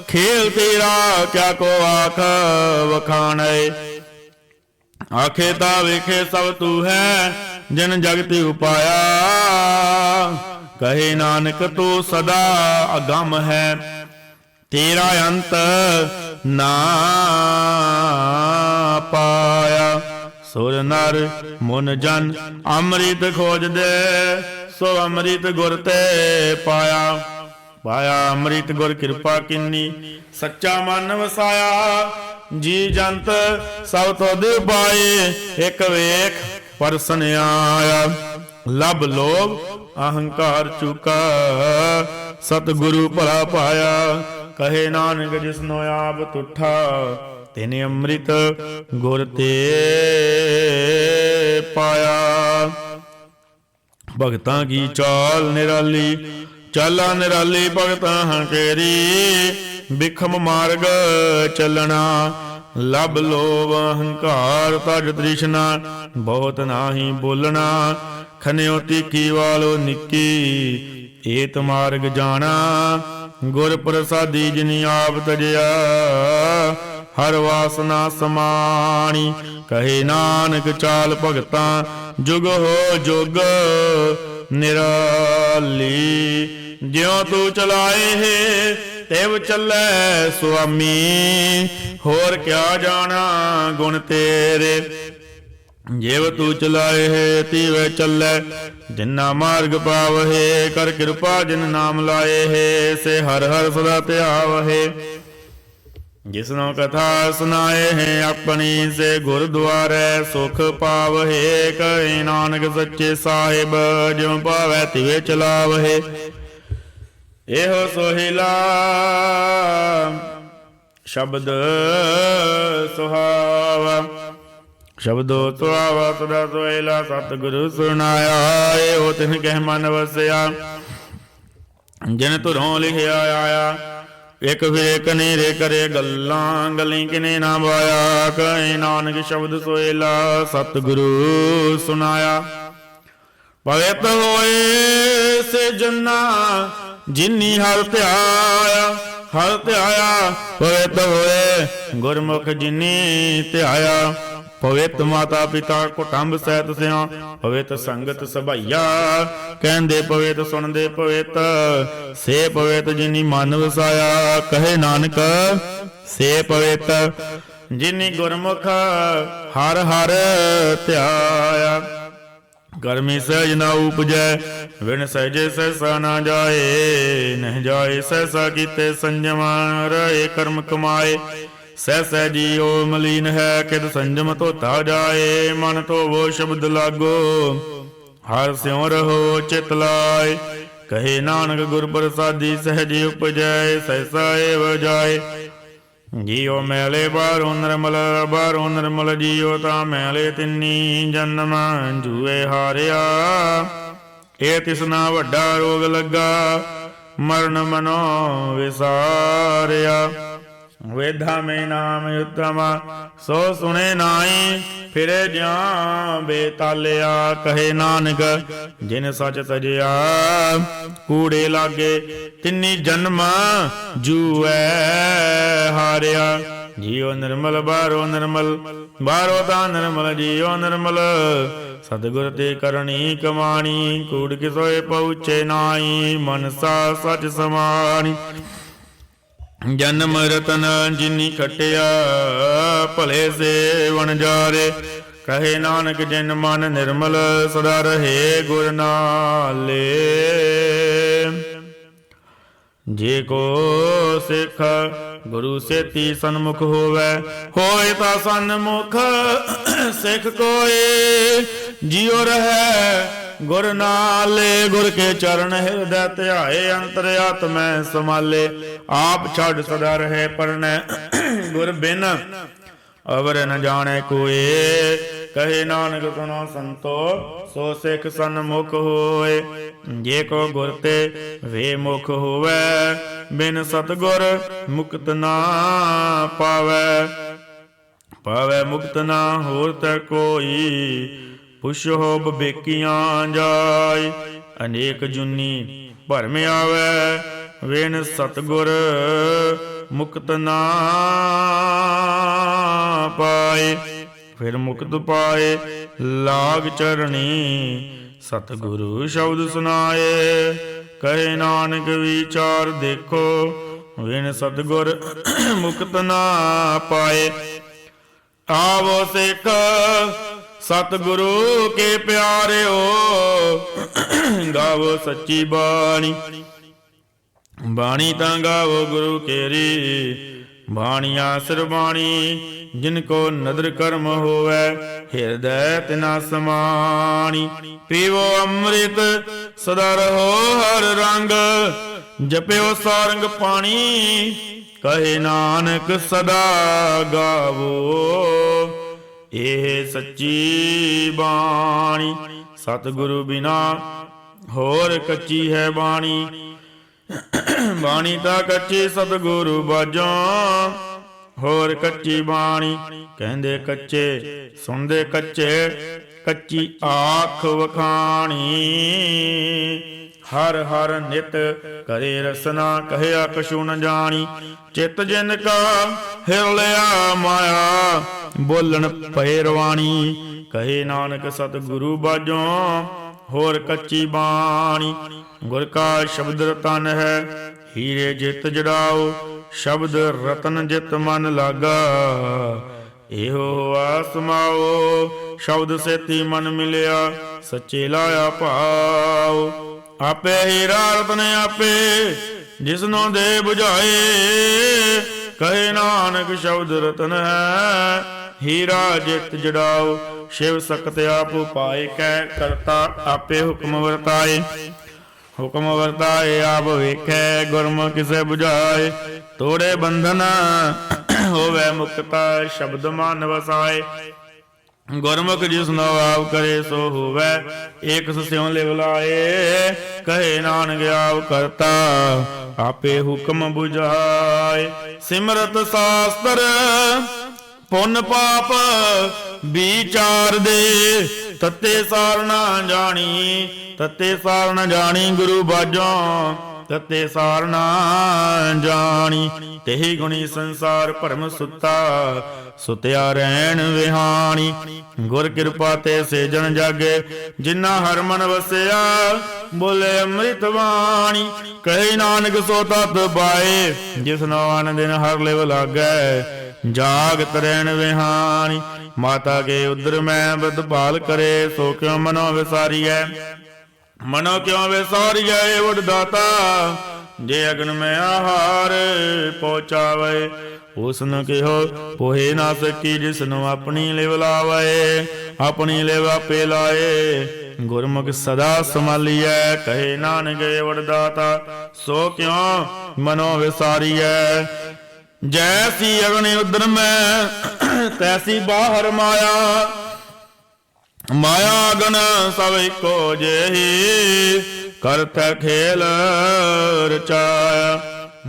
ਖੇਲ ਤੇਰਾ, ਕਿਆ ਕੋ ਆਖ ਵਖਾਣੈ। ਆਖੇ ਤਾ ਵੇਖੇ ਸਭ ਤੂੰ ਹੈ, ਜਿਨ ਜਗਤਿ ਉਪਾਇਆ। ਕਹੇ ਨਾਨਕ ਤੂੰ ਸਦਾ ਅਗੰਮ ਹੈ, ਤੇਰਾ ਅੰਤ ਨਾ ਪਾਇਆ। ਸੁਰ ਨਰ ਮੁਨ ਜਨ ਅੰਮ੍ਰਿਤ ਖੋਜਦੇ, ਸੋ ਅੰਮ੍ਰਿਤ ਗੁਰ ਤੇ ਪਾਇਆ। ਪਾਇਆ ਅੰਮ੍ਰਿਤ ਗੁਰ ਕਿਰਪਾ ਕਿੰਨੀ, ਸੱਚਾ ਮਨ ਵਸਾਇਆ। ਜੀ ਜੰਤ ਸਭ ਤੁਧ ਪਾਏ, ਇੱਕ ਵੇਖ ਪਰਸਨ ਆਇਆ। ਲਬ ਲੋਭ ਅਹੰਕਾਰ ਚੁਕਾ, ਸਤਿਗੁਰੂ ਭਲਾ ਪਾਇਆ। ਕਹੇ ਨਾਨਕ ਜਿਸਨੋ ਆਪ ਤੁਠਾ, ਤਿਨ ਅੰਮ੍ਰਿਤ ਗੁਰ ਤੇ ਪਾਇਆ। ਭਗਤਾਂ ਕੀ ਚਾਲ ਨਿਰਾਲੀ, ਚਾਲਾ ਨਿਰਾਲੀ ਭਗਤਾਂ ਹੰਕੇਰੀ। ਬਿਖਮ ਮਾਰਗ ਚੱਲਣਾ, ਲਬ ਲੋਭ ਹੰਕਾਰ ਤਜ ਤ੍ਰਿਸ਼ਨਾ। ਬਹੁਤ ਨਾਹੀ ਬੋਲਣਾ, ਖਨਿਓ ਤੀਖੀ ਵਾਲੋ ਨਿੱਕੀ। ਏਤ ਮਾਰਗ ਜਾਣਾ, ਗੁਰ ਪ੍ਰਸਾਦੀ ਜਿਨੀ ਆਪ ਤਜਿਆ। ਹਰ ਵਾਸਨਾ ਸਮਾਣੀ, ਕਹੇ ਨਾਨਕ ਚਾਲ ਭਗਤਾਂ ਜੁਗ ਹੋ ਜੁਗ ਨਿਰਾਲੀ। ਜਿਉ ਤੂੰ ਚਲਾਏ ਹੈ ਤਿਵ ਚੱਲੈ ਸੁਆਮੀ। ਹੋਰ ਕਿਆ ਜਾਣਾ ਗੁਣ ਤੇਰੇ, ਜਿਵ ਤੂੰ ਚਲਾਏ ਹੈ ਤਿਵ ਚੱਲੈ। ਜਿਨਾ ਮਾਰਗ ਪਾਵਹਿ, ਕਰ ਕਿਰਪਾ ਜਿਨ ਨਾਮ ਲਾਏ ਹੈ। ਸੇ ਹਰ ਹਰ ਸਦਾ ਧਿਆਵਹਿ, ਜਿਸਨੋ ਕਥਾ ਸੁਨਾਏ ਹੈ ਆਪਣੀ। ਸੇ ਗੁਰਦੁਆਰੇ ਸੁਖ ਪਾਵਹਿ, ਕਹੇ ਨਾਨਕ ਸੱਚੇ ਸਾਹਿਬ। ਜਿਉ ਪਾਵੈ ਤਿਵੇਂ ਚਲਾਵਹਿ, ਇਹੋ ਸੋਹਿਲਾ ਸ਼ਬਦ ਸੁਹਾਵਾ। ਸ਼ਬਦੋ ਸੁਹਾਵਾ ਸਦਾ ਸੋਹਿਲਾ, ਸਤਿਗੁਰੂ ਸੁਨਾਇਆ। ਇਹੋ ਤਿਨ ਕਹਿ ਮਨ ਵਸਿਆ, ਜਿਨ ਧੁਰੋਂ ਲਿਖਿਆ ਆਇਆ। ਇਕ ਫਿਰ ਕਨੇਰੇ ਕਰੇ ਗੱਲਾਂ, ਗਲੀ ਕਿਨੇ ਨਾ ਬਾਇਆ। ਕਹੇ ਨਾਨਕ ਸ਼ਬਦ ਸੋਹਿਲਾ, ਸਤਿਗੁਰੂ ਸੁਨਾਇਆ। ਪਵਿੱਤ ਹੋਏ ਸੇ ਜਨਾ, ਜਿਨੀ ਹਰ ਧਿਆਇਆ। ਹਰ ਧਿਆਇਆ ਪਵਿੱਤ ਹੋਏ, ਗੁਰਮੁਖ ਜਿਨੀ ਧਿਆਇਆ। ਪਵਿੱਤ ਮਾਤਾ ਪਿਤਾ ਕੁਟੰਬ ਸਹਿਤ ਸਿਆ, ਪਵਿੱਤ ਸੰਗਤ ਸਭਈਆ। ਕਹਿੰਦੇ ਪਵਿੱਤ ਸੁਣਦੇ ਪਵਿੱਤ, ਸੇ ਪਵਿੱਤ ਜਿਨੀ ਮਨ ਵਸਾਇਆ। ਕਹੇ ਨਾਨਕ ਸੇ ਪਵਿੱਤ, ਜਿਨੀ ਗੁਰਮੁਖ ਹਰ ਹਰ ਧਿਆਇਆ। ਕਰਮੀ ਸਹਿਜ ਨਾ ਉਪਜੈ, ਵਿਣ ਸਹਿਜੇ ਸਹਿਸਾ ਨਾ ਜਾਏ। ਨਹਿ ਜਾਏ ਸਹਿਸਾ ਕੀਤੇ ਸੰਜਮ, ਰਹੇ ਕਰਮ ਕਮਾਏ। ਸਹਿ ਸਹਿ ਜੀਉ ਮਲੀਨ ਹੈ, ਕਿਦ ਸੰਜਮ ਧੋਤਾ ਜਾਏ। ਮਨ ਧੋਵੋ ਸ਼ਬਦ ਲਾਗੋ, ਹਰ ਸਿਉ ਰਹੋ ਚਿਤ ਲਾਏ। ਕਹੇ ਨਾਨਕ ਗੁਰ ਪ੍ਰਸਾਦੀ ਸਹਿਜ ਉਪਜੈ, ਸਹਿਸਾ ਏਵ ਜਾਏ। ਜੀਉ ਮੈਲੇ ਬਾਹਰੋਂ ਨਿਰਮਲ, ਬਾਹਰੋਂ ਨਿਰਮਲ ਜੀਉ ਤਾਂ ਮੈਲੇ। ਤਿੰਨੀ ਜਨਮ ਜੂਏ ਹਾਰਿਆ, ਇਹ ਤਿਸਨਾ ਵੱਡਾ ਰੋਗ ਲੱਗਾ। ਮਰਨ ਮਨੋ ਵਿਸਾਰਿਆ, ਵੇਦਾਂ ਮੇ ਨਾਮ ਉਤਮ ਸੋ ਸੁਣੇ ਨਾਈ। ਫਿਰੇ ਜਿਉ ਬੇਤਾਲਿਆ, ਕਹੇ ਨਾਨਕ ਜਿਨ ਸਚ ਤਜਿਆ। ਕੂੜੇ ਲਾਗੇ ਤਿੰਨੀ ਜਨਮ ਜੂਐ ਹਾਰਿਆ। ਜੀਉ ਨਿਰਮਲ ਬਾਹਰੋਂ ਨਿਰਮਲ, ਬਾਹਰੋਂ ਤਾਂ ਨਿਰਮਲ ਜੀਉ ਨਿਰਮਲ। ਸਤਿਗੁਰ ਤੇ ਕਰਨੀ ਕਮਾਣੀ, ਕੂੜ ਕਿਸੋਏ ਪਹੁੰਚੇ ਨਾਈ। ਮਨਸਾ ਸਚ ਸਮਾਣੀ, ਜਨਮ ਰਤਨ ਜਿਨੀ ਖਟਿਆ। ਭਲੇ ਸੇ ਵਣਜਾਰੇ, ਕਹੇ ਨਾਨਕ ਜਿਨ ਮਨ ਨਿਰਮਲ। ਸਦਾ ਰਹੇ ਗੁਰ ਨਾਲੇ, ਜੇ ਕੋ ਸਿੱਖ ਗੁਰੂ ਸੇਤੀ ਸਨਮੁਖ ਹੋਵੇ। ਹੋਏ ਤਾਂ ਸਨਮੁਖ ਸਿੱਖ ਕੋਏ, ਜਿਉ ਰਹੈ ਗੁਰ ਨਾਲੇ। ਗੁਰ ਕੇ ਚਰਨ ਹਿਰਦੈ ਧਿਆਏ, ਅੰਤਰ ਆਤਮੈ ਸਮਾਲੇ। ਆਪ ਛੱਡ ਸਦਾ ਰਹੇ ਪਰਣੈ, ਗੁਰ ਬਿਨ ਅਵਰ ਨ ਜਾਣੈ ਕੋਏ। ਕਹੇ ਨਾਨਕ ਸੁਨੋ ਸੰਤੋ, ਸੋ ਸਿੱਖ ਸਨਮੁਖ ਹੋਏ। ਜੇ ਕੋ ਗੁਰ ਤੇ ਵੇ ਮੁਖ ਹੋਵੇ, ਬਿਨ ਸਤਿਗੁਰ ਮੁਕਤ ਨਾ ਪਾਵੈ। ਪਾਵੈ ਮੁਕਤ ਨਾ ਹੋਰ ਤੈ ਕੋਈ, ਪੁੱਛੋ ਬਵੇਕੀਆਂ ਜਾਇ। ਅਨੇਕ ਜੁਨੀ ਭਰਮ ਆਵੈ, ਵੇਨ ਸਤਿਗੁਰ ਮੁਕਤ ਨਾ ਪਾਏ। ਫਿਰ ਮੁਕਤ ਪਾਏ ਲਾਗ ਚਰਣੀ, ਸਤਿਗੁਰੂ ਸ਼ਬਦ ਸੁਨਾਏ। ਕਹੇ ਨਾਨਕ ਵਿਚਾਰ ਦੇਖੋ, ਵੇਨ ਸਤਿਗੁਰ ਮੁਕਤ ਨਾ ਪਾਏ। ਆਵੋ ਸਿੱਖ ਸਤਿਗੁਰੂ ਕੇ ਪਿਆਰਿਓ, ਗਾਵੋ ਸੱਚੀ ਬਾਣੀ। ਬਾਣੀ ਤਾਂ ਗਾਵੋ ਗੁਰੂ ਕੇਰੀ, ਬਾਣੀਆ ਸਰਬਾਣੀ। ਜਿਨ ਕੋ ਨਦਰ ਕਰਮ ਹੋਵੇ, ਹਿਰਦੈ ਤਿਨਾ ਸਮਾਣੀ। ਪੀਵੋ ਅੰਮ੍ਰਿਤ ਸਦਾ ਰਹੋ ਹਰ ਰੰਗ, ਜਪਿਓ ਸਾਰੰਗ ਪਾਣੀ। ਕਹੇ ਨਾਨਕ ਸਦਾ ਗਾਵੋ। ਇਹ ਸੱਚੀ ਬਾਣੀ ਸਤਿਗੁਰੂ ਬਿਨਾ ਹੋਰ ਕੱਚੀ ਹੈ ਬਾਣੀ। ਬਾਣੀ ਤਾਂ ਕੱਚੀ ਸਤਿਗੁਰੂ ਬਾਝੋਂ ਹੋਰ ਕੱਚੀ ਬਾਣੀ। ਕਹਿੰਦੇ ਕੱਚੇ ਸੁਣਦੇ ਕੱਚੇ ਕੱਚੀ ਆਖ ਵਖਾਣੀ। ਹਰ ਹਰ ਨਿਤ ਕਰੇ ਰਸਨਾ ਕਹਿਆ ਕਛੂ ਨ ਜਾਣੀ। ਚਿਤ ਜਿਨ ਕਾ ਹਿਰ ਲਿਆ ਮਾਇਆ ਬੋਲਣ ਪਏ ਰਵਾਣੀ। ਕਹੇ ਨਾਨਕ ਸਤਿਗੁਰੂ ਬਾਝੋਂ ਹੋਰ ਕੱਚੀ ਬਾਣੀ। ਗੁਰ ਕਾ ਸ਼ਬਦ ਰਤਨ ਹੈ ਹੀਰੇ ਜਿਤ ਜੜਾਓ। ਸ਼ਬਦ ਰਤਨ ਜਿਤ ਮਨ ਲਾਗਾ ਇਹੋ ਆਸਮਾਓ। ਸ਼ਬਦ ਸੇਤੀ ਮਨ ਮਿਲਿਆ ਸੱਚੇ ਲਾਇਆ ਭਾਉ। ਆਪੇ ਹੀਰਾ ਰਤਨ ਆਪੇ ਜਿਸਨੋਂ ਦੇ 부ਝਾਏ। ਕਹੇ ਨਾਨਕ ਸ਼ਬਦ ਰਤਨ ਹੈ ਹੀਰਾ ਜਿਤ ਜੜਾਓ। ਸ਼ਿਵ ਸਕਤ ਆਪ ਉਪਾਏ ਕਹਿ ਕਰਤਾ ਆਪੇ ਹੁਕਮ ਵਰਤਾਏ। ਹੁਕਮ ਵਰਤਾਏ ਆਪ ਵੇਖੈ ਗੁਰਮੁਖ ਕਿਸੇ 부ਝਾਏ। ਤੋੜੇ ਬੰਧਨ ਹੋਵੇ ਮੁਕਤਾ ਸ਼ਬਦ ਮਨ ਵਸਾਏ। ਗੁਰਮੁਖ ਜਿਸਨੋ ਆਪ ਕਰੇ ਸੋ ਹੋਵੇ ਏਕ ਸਿਉ ਲਿਵ ਲਾਏ। ਕਹੇ ਨਾਨਕ ਆਪ ਕਰਤਾ ਆਪੇ ਹੁਕਮ 부ਝਾਏ। ਸਿਮਰਤ ਸਾਸਤਰ ਪੁੰਨ ਪਾਪ ਵਿਚਾਰ ਦੇ ਤਤੇ ਸਾਰ ਨਾ ਜਾਣੀ। ਤਤੇ ਸਾਰ ਨਾ ਜਾਣੀ ਗੁਰੂ ਬਾਝੋਂ ਤਤੇ ਸਾਰ ਨਾ ਜਾਣੀ। ਤੇਹੀ ਗੁਣੀ ਸੰਸਾਰ ਭਰਮ ਸੁੱਤਾ ਸੁਤਿਆ ਰਹਿਣ ਵਿਹਾਣੀ। ਗੁਰ ਕਿਰਪਾ ਤੇ ਸੇਜਣ ਜਾਗੇ ਜਿਨਾ ਹਰ ਮਨ ਵਸਿਆ ਬੋਲੇ ਅੰਮ੍ਰਿਤ ਬਾਣੀ। ਕਹੇ ਨਾਨਕ ਸੋ ਤਤ ਪਾਏ ਜਿਸਨੋ ਅਨ ਦਿਨ ਹਰ ਲਿਵ ਲਾਗੈ ਜਾਗਤ ਰਹਿਣ ਵਿਹਾਣੀ। ਮਾਤਾ ਕੇ ਉਦਰ ਮੈਂ ਬਦਭਾਲ ਕਰੇ ਸੋ ਕਿਉ ਮਨੋ ਵਿਸਾਰੀਐ। ਮਨੋ ਕਿਉ ਵਿਸਾਰੀਐ ਵਡ ਦਾਤਾ ਜੇ ਅਗਨ ਮੈਂ ਆਹਾਰ ਪਹੁੰਚਾਵੇ। ਉਸਨੂੰ ਕਿਹੋ ਪੋਹੇ ਨਾ ਸਕੀ ਜਿਸਨੂੰ ਆਪਣੀ ਲਿਵ ਲਾਵੇ। ਆਪਣੀ ਲਿਵ ਆਪੇ ਲਾਏ ਗੁਰਮੁਖ ਸਦਾ ਸੰਭਾਲੀਐ। ਕਹੇ ਨਾਨਕ ਵਡ ਦਾਤਾ ਸੋ ਕਿਉ ਮਨੋ ਵਿਸਾਰੀਐ। ਜੈਸੀ ਅਗਨ ਉਦਰ ਮੈਂ ਤੈਸੀ ਬਾਹਰ ਮਾਇਆ। ਮਾਇਆ ਅਗਨ ਸਭ ਇੱਕੋ ਜਿਹੀ ਕਰਤ ਖੇਲ ਰਚਾਇਆ।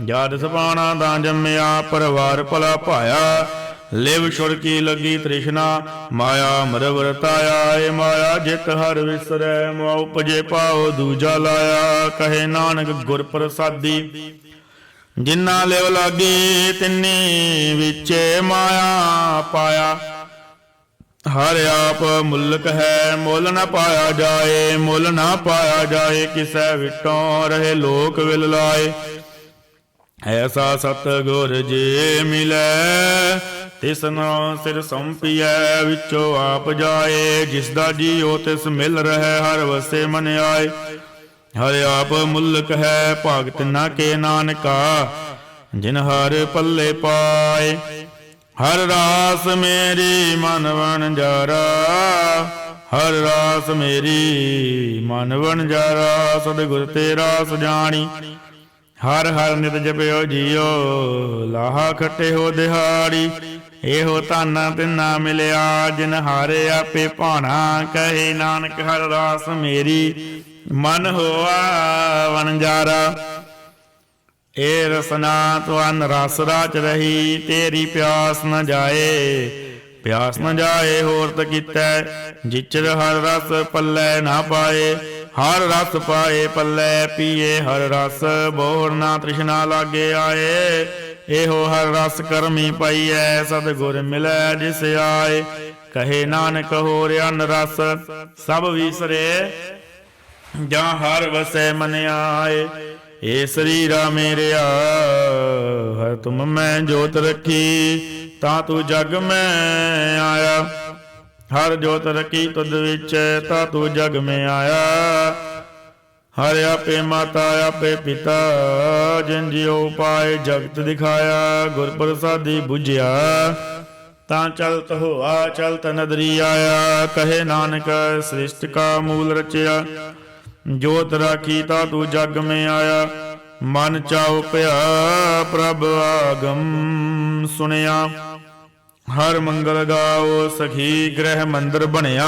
ਜਦ ਸਪਾਣਾ ਤਾਂ ਜੰਮਿਆ ਪਰਿਵਾਰ ਭਲਾ ਭਾਇਆ। ਲਿਵ ਛੁੜਕੀ ਲੱਗੀ ਤ੍ਰਿਸ਼ਨਾ ਮਾਇਆ ਮਰ ਵਰਤਾਇਆ। ਏ ਮਾਇਆ ਜਿਤ ਹਰ ਵਿਸਰੈ ਮੋਹ ਉਪਜੇ ਪਾਉ ਦੂਜਾ ਲਾਇਆ। ਕਹੇ ਨਾਨਕ ਗੁਰ ਪ੍ਰਸਾਦੀ ਜਿਨਾ ਲਿਵ ਲਾਗੀ ਤਿੰਨੀ ਵਿੱਚੇ ਮਾਇਆ ਪਾਇਆ। ਹਰ ਆਪ ਮੁਲਕ ਹੈ ਮੁੱਲ ਨਾ ਪਾਇਆ ਜਾਏ। ਮੁੱਲ ਨਾ ਪਾਇਆ ਜਾਏ ਕਿਸੈ ਵਿਟੋਂ ਰਹੇ ਲੋਕ ਵਿਲ ਲਾਏ। ਐਸਾ ਸਤਿਗੁਰ ਜੇ ਮਿਲੈ ਤਿਸਨੋ ਸਿਰ ਸੰਪੀਐ ਵਿੱਚੋਂ ਆਪ ਜਾਏ। ਜਿਸ ਦਾ ਜੀਉ ਤਿਸ ਮਿਲ ਰਹਿ ਹਰ ਵਸੇ ਮਨ ਆਏ। ਹਰ ਆਪ ਮੁਲਕ ਹੈ ਭਗਤ ਨਾ ਕੇ ਨਾਨਕਾ ਜਿਨ ਹਰ ਪੱਲੇ ਪਾਏ। ਹਰ ਰਾਸ ਮੇਰੀ ਮਨ ਵਣਜਾਰਾ ਹਰ ਰਾਸ ਮੇਰੀ ਮਨ ਵਣਜਾਰਾ। ਸਤਿਗੁਰ ਤੇ ਰਾਸ ਜਾਣੀ ਹਰ ਹਰ ਨਿਤ ਜਪਿਓ ਜੀਓ ਲਾਹਾ ਖੱਟੇ ਹੋ ਦਿਹਾੜੀ। ਇਹੋ ਧਨ ਤਿੰਨਾ ਮਿਲਿਆ ਜਿਨ ਹਾਰੇ ਆਪੇ ਭਾਣਾ। ਕਹੇ ਨਾਨਕ ਹਰ ਰਾਸ ਮੇਰੀ ਮਨ ਹੋਆ ਵਣਜਾਰਾ। ਏ ਰਸਨਾ ਤੁਨ ਰਸ ਰਾਚ ਰਹੀ ਤੇਰੀ ਪਿਆਸ ਨ ਜਾਏ। ਪਿਆਸ ਨ ਜਾਏ ਹੋਰ ਤ ਕੀਤੈ ਜਿਚਰ ਹਰ ਰਸ ਪੱਲੇ ਨਾ ਪਾਏ। ਹਰ ਰਸ ਪਾਏ ਪੱਲੇ ਪੀਏ ਹਰ ਰਸ ਬੋਰ ਨਾ ਤ੍ਰਿਸ਼ਨਾ ਲਾਗੇ ਆਏ। ਇਹੋ ਹਰ ਰਸ ਕਰਮੀ ਪਾਈਐ ਸਤਿਗੁਰ ਮਿਲੈ ਜਿਸ ਆਏ। ਕਹੇ ਨਾਨਕ ਹੋਰ ਅਨ ਰਸ ਸਭ ਵਿਸਰੇ ਜਾਂ ਹਰ ਵਸੈ ਮਨ ਆਏ। ਏ ਸਰੀਰਾ ਮੇਰਿਆ ਹਰ ਤੁਮ ਮੈਂ ਜੋਤ ਰੱਖੀ ਤਾਂ ਤੂੰ ਜਗ ਮੈਂ ਆਇਆ। ਹਰ ਜੋਤ ਰੱਖੀ ਤੁਧ ਵਿੱਚ ਤਾਂ ਤੂੰ ਜਗ ਮੈਂ ਆਇਆ। ਹਰ ਆਪੇ ਮਾਤਾ ਆਪੇ ਪਿਤਾ ਜਿਨ ਜਿਉ ਪਾਏ ਜਗਤ ਦਿਖਾਇਆ। ਗੁਰ ਪ੍ਰਸਾਦੀ ਬੁਝਿਆ ਤਾਂ ਚਲਤ ਹੋਆ ਚਲਤ ਨਦਰੀ ਆਇਆ। ਕਹੇ ਨਾਨਕ ਸ੍ਰਿਸ਼ਟ ਕਾ ਮੂਲ ਰਚਿਆ ਜੋਤ ਰਾਖੀ ਤਾਂ ਤੂੰ ਜਗ ਮੈਂ ਆਇਆ। ਮਨ ਚਾਉਪਿਆ ਪ੍ਰਭ ਆਗਮ ਸੁਣਿਆ। ਹਰ ਮੰਗਲ ਗਾਓ ਸਖੀ ਗ੍ਰਹਿ ਮੰਦਰ ਬਣਿਆ।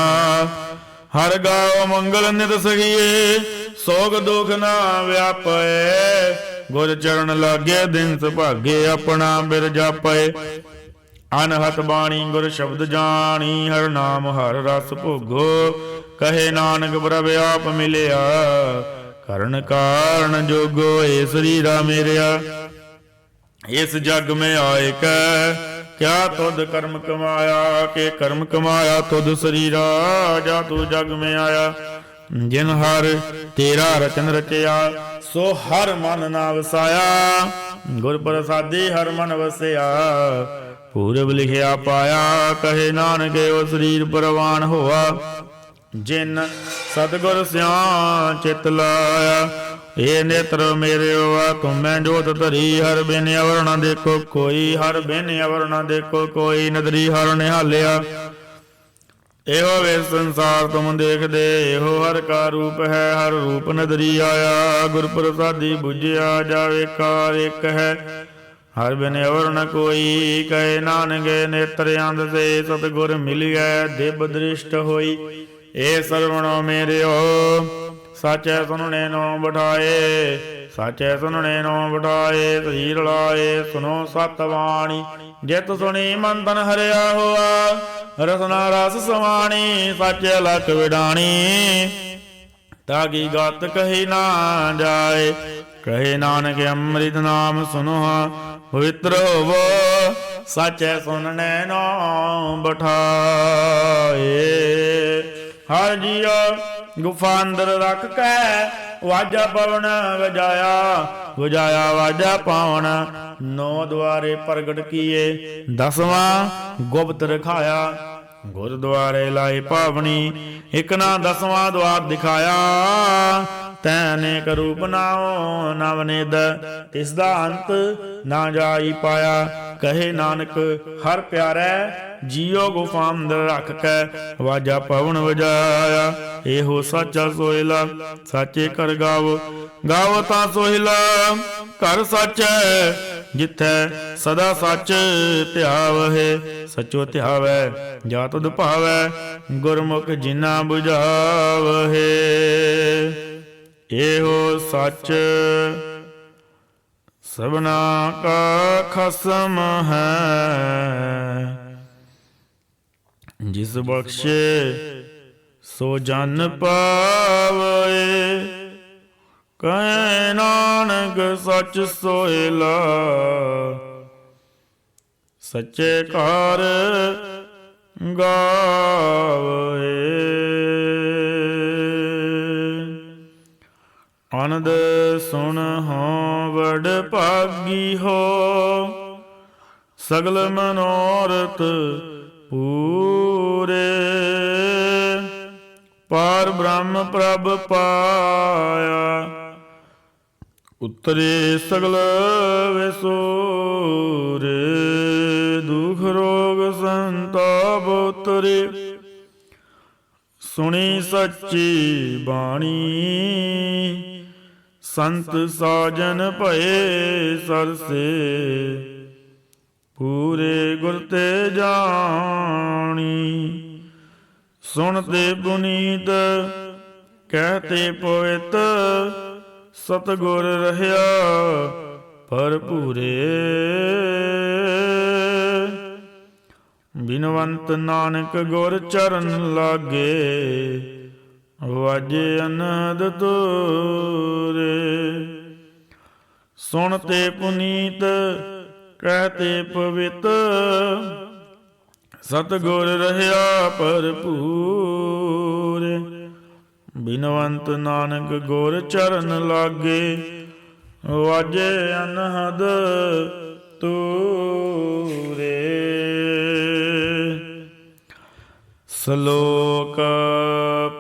ਹਰ ਗਾਓ ਮੰਗਲ ਨਿਤ ਸਖੀਏ ਸੋਗ ਦੁਖ ਨਾ ਵਿਆਪੈ। ਗੁਰ ਚਰਨ ਲਾਗੇ ਦਿਨ ਸੁਭਾਗੇ ਆਪਣਾ ਬਿਰਜਾ ਪਏ। ਅਨਹਤ ਬਾਣੀ ਗੁਰ ਸ਼ਬਦ ਜਾਣੀ ਹਰ ਨਾਮ ਹਰ ਰਸ ਭੋਗੋ। ਕਹੇ ਨਾਨਕ ਪ੍ਰਭ ਆਪ ਮਿਲਿਆ ਕਰਨ ਕਾਰਨ ਜੋਗੋ। ਏ ਸਰੀਰਾ ਮੇਰਿਆ ਇਸ ਜਗ ਮੈਂ ਆਏ ਕੈ ਕਿਆ ਤੁਧ ਕਰਮ ਕਮਾਇਆ। ਕੇ ਕਰਮ ਕਮਾਇਆ ਤੁਧ ਸਰੀਰਾ ਜਾ ਤੂੰ ਜਗ ਮੈਂ ਆਇਆ। ਜਿਨ ਹਰ ਤੇਰਾ ਰਚਨ ਰਚਿਆ ਸੋ ਹਰ ਮਨ ਨਾ ਵਸਾਇਆ। ਗੁਰ ਪ੍ਰਸਾਦੀ ਹਰ ਮਨ ਵਸਿਆ ਪੂਰਬ ਲਿਖਿਆ ਪਾਇਆ। ਕਹੇ ਨਾਨਕ ਓ ਸਰੀਰ ਪ੍ਰਵਾਨ ਹੋਆ ਜਿਨ ਸਤਿਗੁਰ ਸਿਆ ਚਿਤ ਲਾਇਆ। ਏ ਨੇਤਰ ਮੇਰੇ ਵਾ ਤੁਮੈ ਜੋਤ ਧਰੀ। ਹਰ ਬਿਨ ਅਵਰ ਨਾ ਦੇਖੋ ਕੋਈ। ਹਰ ਬਿਨ ਅਵਰ ਨਾ ਦੇਖੋ ਕੋਈ। ਨਦਰੀ ਹਰ ਨਿਹਾਲਿਆ ਇਹੋ ਵੇ ਸੰਸਾਰ ਤੁਮ ਦੇਖਦੇ। ਇਹੋ ਹਰ ਕਾ ਰੂਪ ਹੈ ਹਰ ਰੂਪ ਨਦਰੀ ਆਇਆ। ਗੁਰ ਪ੍ਰਸਾਦੀ ਬੁਝਿਆ ਜਾਵੇ ਕਾਰ ਇੱਕ ਹੈ ਹਰ ਬਿਨ ਅਵਰ ਨ ਕੋਈ। ਕਹੇ ਨਾਨਕ ਨੇਤਰ ਅੰਧ ਸੇ ਸਤਿਗੁਰ ਮਿਲਿਆ ਦਿਵ ਦ੍ਰਿਸ਼ਟ ਹੋਈ। ਏ ਸਰਵਣੋ ਮੇਰਿਓ ਸਾਚੈ ਸੁਨਣੇ ਨੋ ਬਿਠਾਏ। ਸਾਚੈ ਸੁਨਣੇ ਨੋ ਬਿਠਾਏ ਸਰੀਰ ਲਾਏ। ਸੁਨੋ ਸਤ ਬਾਣੀ ਜਿਤ ਸੁਣੀ ਮਨ ਤਨ ਹਰਿਆ ਹੋਆ। ਰਸਨਾ ਰਸ ਸਮਾਣੀ ਸਾਚੈ ਲਖ ਵਿਡਾਣੀ। ਤਾਗੀ ਗਤ ਕਹੀ ਨਾ ਜਾਏ। ਕਹੇ ਨਾਨਕ ਅੰਮ੍ਰਿਤ ਨਾਮ ਸੁਨੋ ਪਵਿੱਤਰ ਹੋਵੋ। ਸਾਚੈ ਸੁਨਣੇ ਨੋ ਬਿਠਾਏ। ਹਰ ਜੀਉ ਗੁਫਾ ਅੰਦਰ ਰੱਖ ਕੇ ਵਾਜਾ ਪਵਨ ਵਜਾਇਆ। ਵਜਾਇਆ ਵਾਜਾ ਪਾਵਨ ਨੌ ਦੁਆਰੇ ਪ੍ਰਗਟ ਕੀਏ। 10ਵਾਂ ਗੁਪਤ ਰਖਾਇਆ ਗੁਰਦੁਆਰੇ ਲਾਏ ਪਾਵਨੀ। ਇਕ ਨਾ 10ਵਾਂ ਦੁਆਰ ਦਿਖਾਇਆ। ਤੈ ਅਨੇਕ ਰੂਪ ਨਾਉ ਨਵਨਿਧ ਤਿਸ ਦਾ ਅੰਤ ਨਾ ਜਾਈ ਪਾਇਆ। ਕਹੇ ਨਾਨਕ ਹਰ ਪਿਆਰੈ ਜੀਉ ਗੁਫਾ ਅੰਦਰ ਰੱਖ ਕੇ ਵਾਜਾ ਪਵਨ ਵਜਾਇਆ। ਇਹੋ ਸਾਚਾ ਸੋਹਿਲਾ ਸਾਚੇ ਕਰ ਗਾਵੋ। ਗਾਵੋ ਤਾਂ ਸੋਹਿਲਾ ਘਰ ਸਾਚੈ ਜਿੱਥੈ ਸਦਾ ਸੱਚ ਧਿਆਵਹਿ। ਸਚੋ ਧਿਆਵੈ ਜਾ ਤੁਧ ਭਾਵੈ ਗੁਰਮੁਖ ਜਿਨਾ ਬੁਝਾਵਹਿ। ਇਹੋ ਸੱਚ ਸਭਨਾ ਕਾ ਖਸਮ ਹੈ। ਜਿਸ ਬਖਸ਼ੇ ਸੋ ਜਨ ਪਾਵੈ। ਕਹੈ ਨਾਨਕ ਸਚ ਸੋਹਿਲਾ ਸੱਚੇ ਕਾਰ ਗਾਵੈ। ਅਨੰਦ ਸੁਣ ਹੋ ਵਡ ਭਾਗੀ ਹੋ। ਸਗਲ ਮਨੋਰਥ ਪੂਰੇ। ਪਾਰ ਬ੍ਰਹਮ ਪ੍ਰਭ ਪਾਇਆ। ਉਤਰੇ ਸਗਲ ਵਿਸੂਰੇ। ਦੁਖ ਰੋਗ ਸੰਤਾਪ ਉਤਰੇ। ਸੁਣੀ ਸੱਚੀ ਬਾਣੀ ਸੰਤ ਸਾਜਨ ਭਏ ਸਰਸੇ। ਪੂਰੇ ਗੁਰ ਤੇ ਜਾਣੀ। ਸੁਣ ਤੇ ਪੁਨੀਤ ਕਹਤੇ ਪਵਿੱਤ। ਸਤਿਗੁਰ ਰਹਿਆ ਭਰਪੂਰੇ। ਬਿਨਵੰਤ ਨਾਨਕ ਗੁਰ ਚਰਨ ਲਾਗੇ। ਵਾਜੇ ਅਨਹਦ ਤੋਰੇ। ਸੁਣ ਤੇ ਪੁਨੀਤ ਕਹਤੇ ਪਵਿੱਤ। ਸਤਿਗੁਰ ਰਹਿਆ ਭਰਪੂਰ। ਬਿਨਵੰਤ ਨਾਨਕ ਗੁਰ ਚਰਨ ਲਾਗੇ। ਵਾਜੇ ਅਨਹਦ ਤੂਰੇ। ਸ਼ਲੋਕ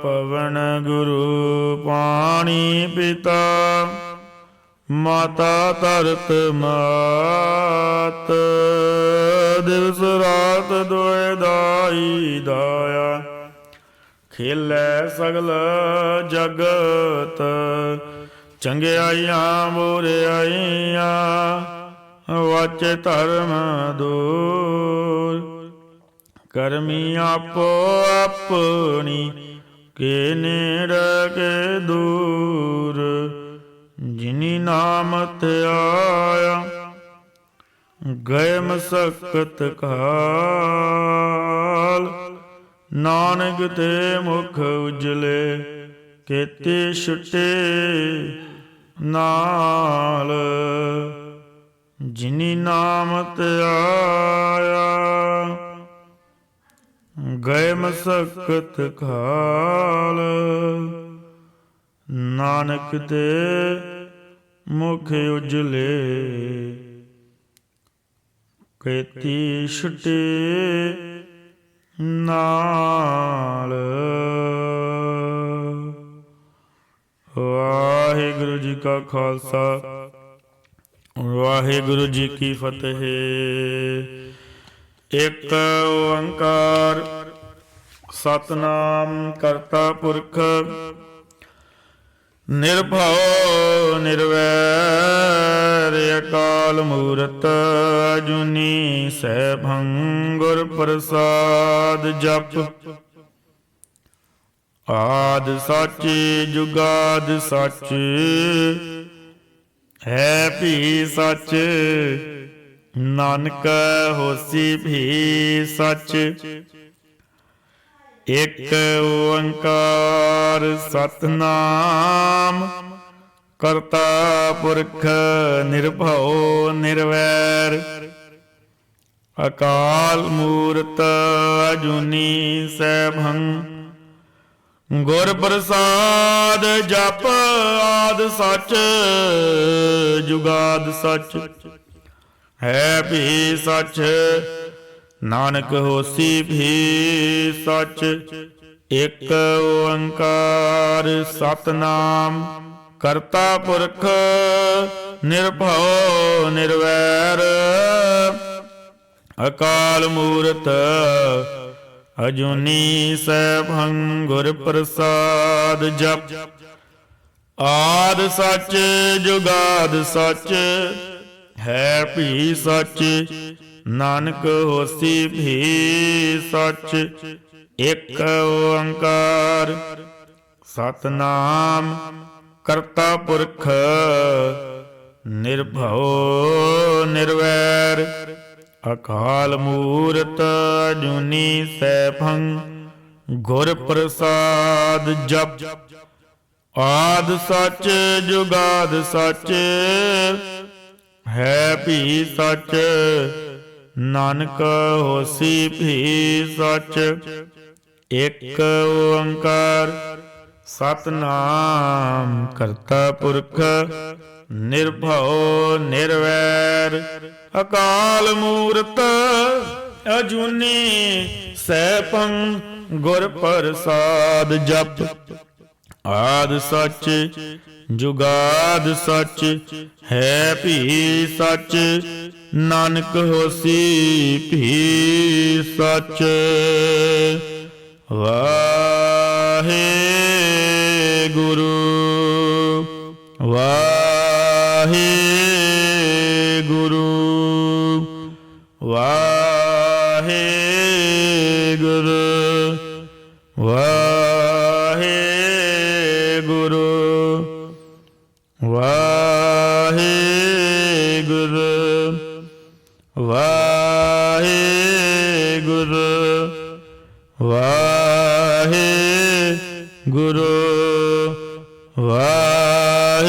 ਪਵਨ ਗੁਰੂ ਪਾਣੀ ਪਿਤਾ। ਮਾਤਾ ਧਰਤ ਮਾਤ। ਦਿਵਸ ਰਾਤ ਦੋਇ ਦਾਈ ਦਾਇਆ। ਖੇਲੇ ਸਗਲ ਜਗਤ ਚੰਗਿਆਈਆਂ ਬੁਰਿਆਈਆਂ ਵਾਚੇ ਧਰਮ ਦੂਰ। ਕਰਮੀ ਆਪੋ ਆਪਣੀ ਕੇ ਨੇੜੇ ਕੇ ਦੂਰ। ਜਿਨੀ ਨਾਮ ਧਿਆਇਆ ਗਏ ਮਸਕਤ ਕਾਲ। ਨਾਨਕ ਤੇ ਮੁਖ ਉਜਲੇ ਕੇਤੇ ਛੁਟੇ ਨਾਲ। ਜਿਨੀ ਨਾਮ ਧਿਆਇਆ ਗਏ ਮਸਕਤ ਕਾਲ। ਨਾਨਕ ਤੇ ਮੁਖ ਉਜਲੇ ਕੇਤੀ ਛੁਟੇ ਨਾਲ। ਵਾਹਿਗੁਰੂ ਜੀ ਕਾ ਖਾਲਸਾ ਵਾਹਿਗੁਰੂ ਜੀ ਕੀ ਫਤਿਹ। ਇੱਕ ਓੰਕਾਰ ਸਤਿਨਾਮ ਕਰਤਾ ਪੁਰਖ ਨਿਰਭਉ ਨਿਰਵੈਰ ਅਕਾਲ ਮੂਰਤ ਅਜੂਨੀ ਸੈਭੰ ਗੁਰ ਪ੍ਰਸਾਦ ਜਪ। ਆਦਿ ਸੱਚ ਜੁਗਾਦਿ ਸੱਚ ਹੈ ਭੀ ਸੱਚ। ਨਾਨਕ ਹੋਸੀ ਭੀ ਸੱਚ। ਇਕ ਓੰਕਾਰ ਸਤਿਨਾਮ ਕਰਤਾ ਪੁਰਖ ਨਿਰਭਉ ਨਿਰਵੈਰ ਅਕਾਲ ਮੂਰਤ ਅਜੂਨੀ ਸੈਭੰ ਗੁਰ ਪ੍ਰਸਾਦ ਜਪ। ਆਦਿ ਸੱਚ ਜੁਗਾਦਿ ਸੱਚ ਹੈ ਭੀ ਸੱਚ। ਨਾਨਕ ਹੋਸੀ ਭੀ ਸੱਚ। ਇਕ ਓੰਕਾਰ ਸਤਿਨਾਮ ਕਰਤਾ ਪੁਰਖ ਨਿਰਭਉ ਨਿਰਵੈਰ ਅਕਾਲ ਮੂਰਤ ਅਜੂਨੀ ਸੈਭੰ ਗੁਰ ਪ੍ਰਸਾਦ ਜਪ। ਆਦਿ ਸੱਚ ਜੁਗਾਦਿ ਸੱਚ ਹੈ ਭੀ ਸੱਚ। ਨਾਨਕ ਹੋਸੀ ਭੀ ਸੱਚ। ਇਕ ਓੰਕਾਰ ਸਤਿਨਾਮ ਕਰਤਾ ਪੁਰਖ ਨਿਰਭਉ ਨਿਰਵੈਰ ਅਕਾਲ ਮੂਰਤ ਅਜੂਨੀ ਸੈਭੰ ਗੁਰ ਪ੍ਰਸਾਦ ਜਪ। ਆਦਿ ਸੱਚ ਜੁਗਾਦਿ ਸੱਚ ਹੈ ਭੀ ਸੱਚ। ਨਾਨਕ ਹੋਸੀ ਭੀ ਸੱਚ। ਇਕ ਓੰਕਾਰ ਸਤਿਨਾਮ ਕਰਤਾ ਪੁਰਖ ਨਿਰਭਉ ਨਿਰਵੈਰ ਅਕਾਲ ਮੂਰਤ ਅਜੂਨੀ ਸੈਭੰ ਗੁਰ ਪ੍ਰਸਾਦ ਜਪ। ਆਦਿ ਸੱਚ ਜੁਗਾਦਿ ਸੱਚ ਹੈ ਭੀ ਸੱਚ। ਨਾਨਕ ਹੋਸੀ ਭੀ ਸੱਚ। ਵਾਹਿਗੁਰੂ ਵਾਹਿਗੁਰੂ ਵਾਹਿਗੁਰੂ ਵਾਹਿਗੁਰੂ ਵਾਹਿਗੁਰੂ ਵਾਹਿਗੁਰੂ ਵਾਹਿਗੁਰੂ ਵਾਹਿਗੁਰੂ।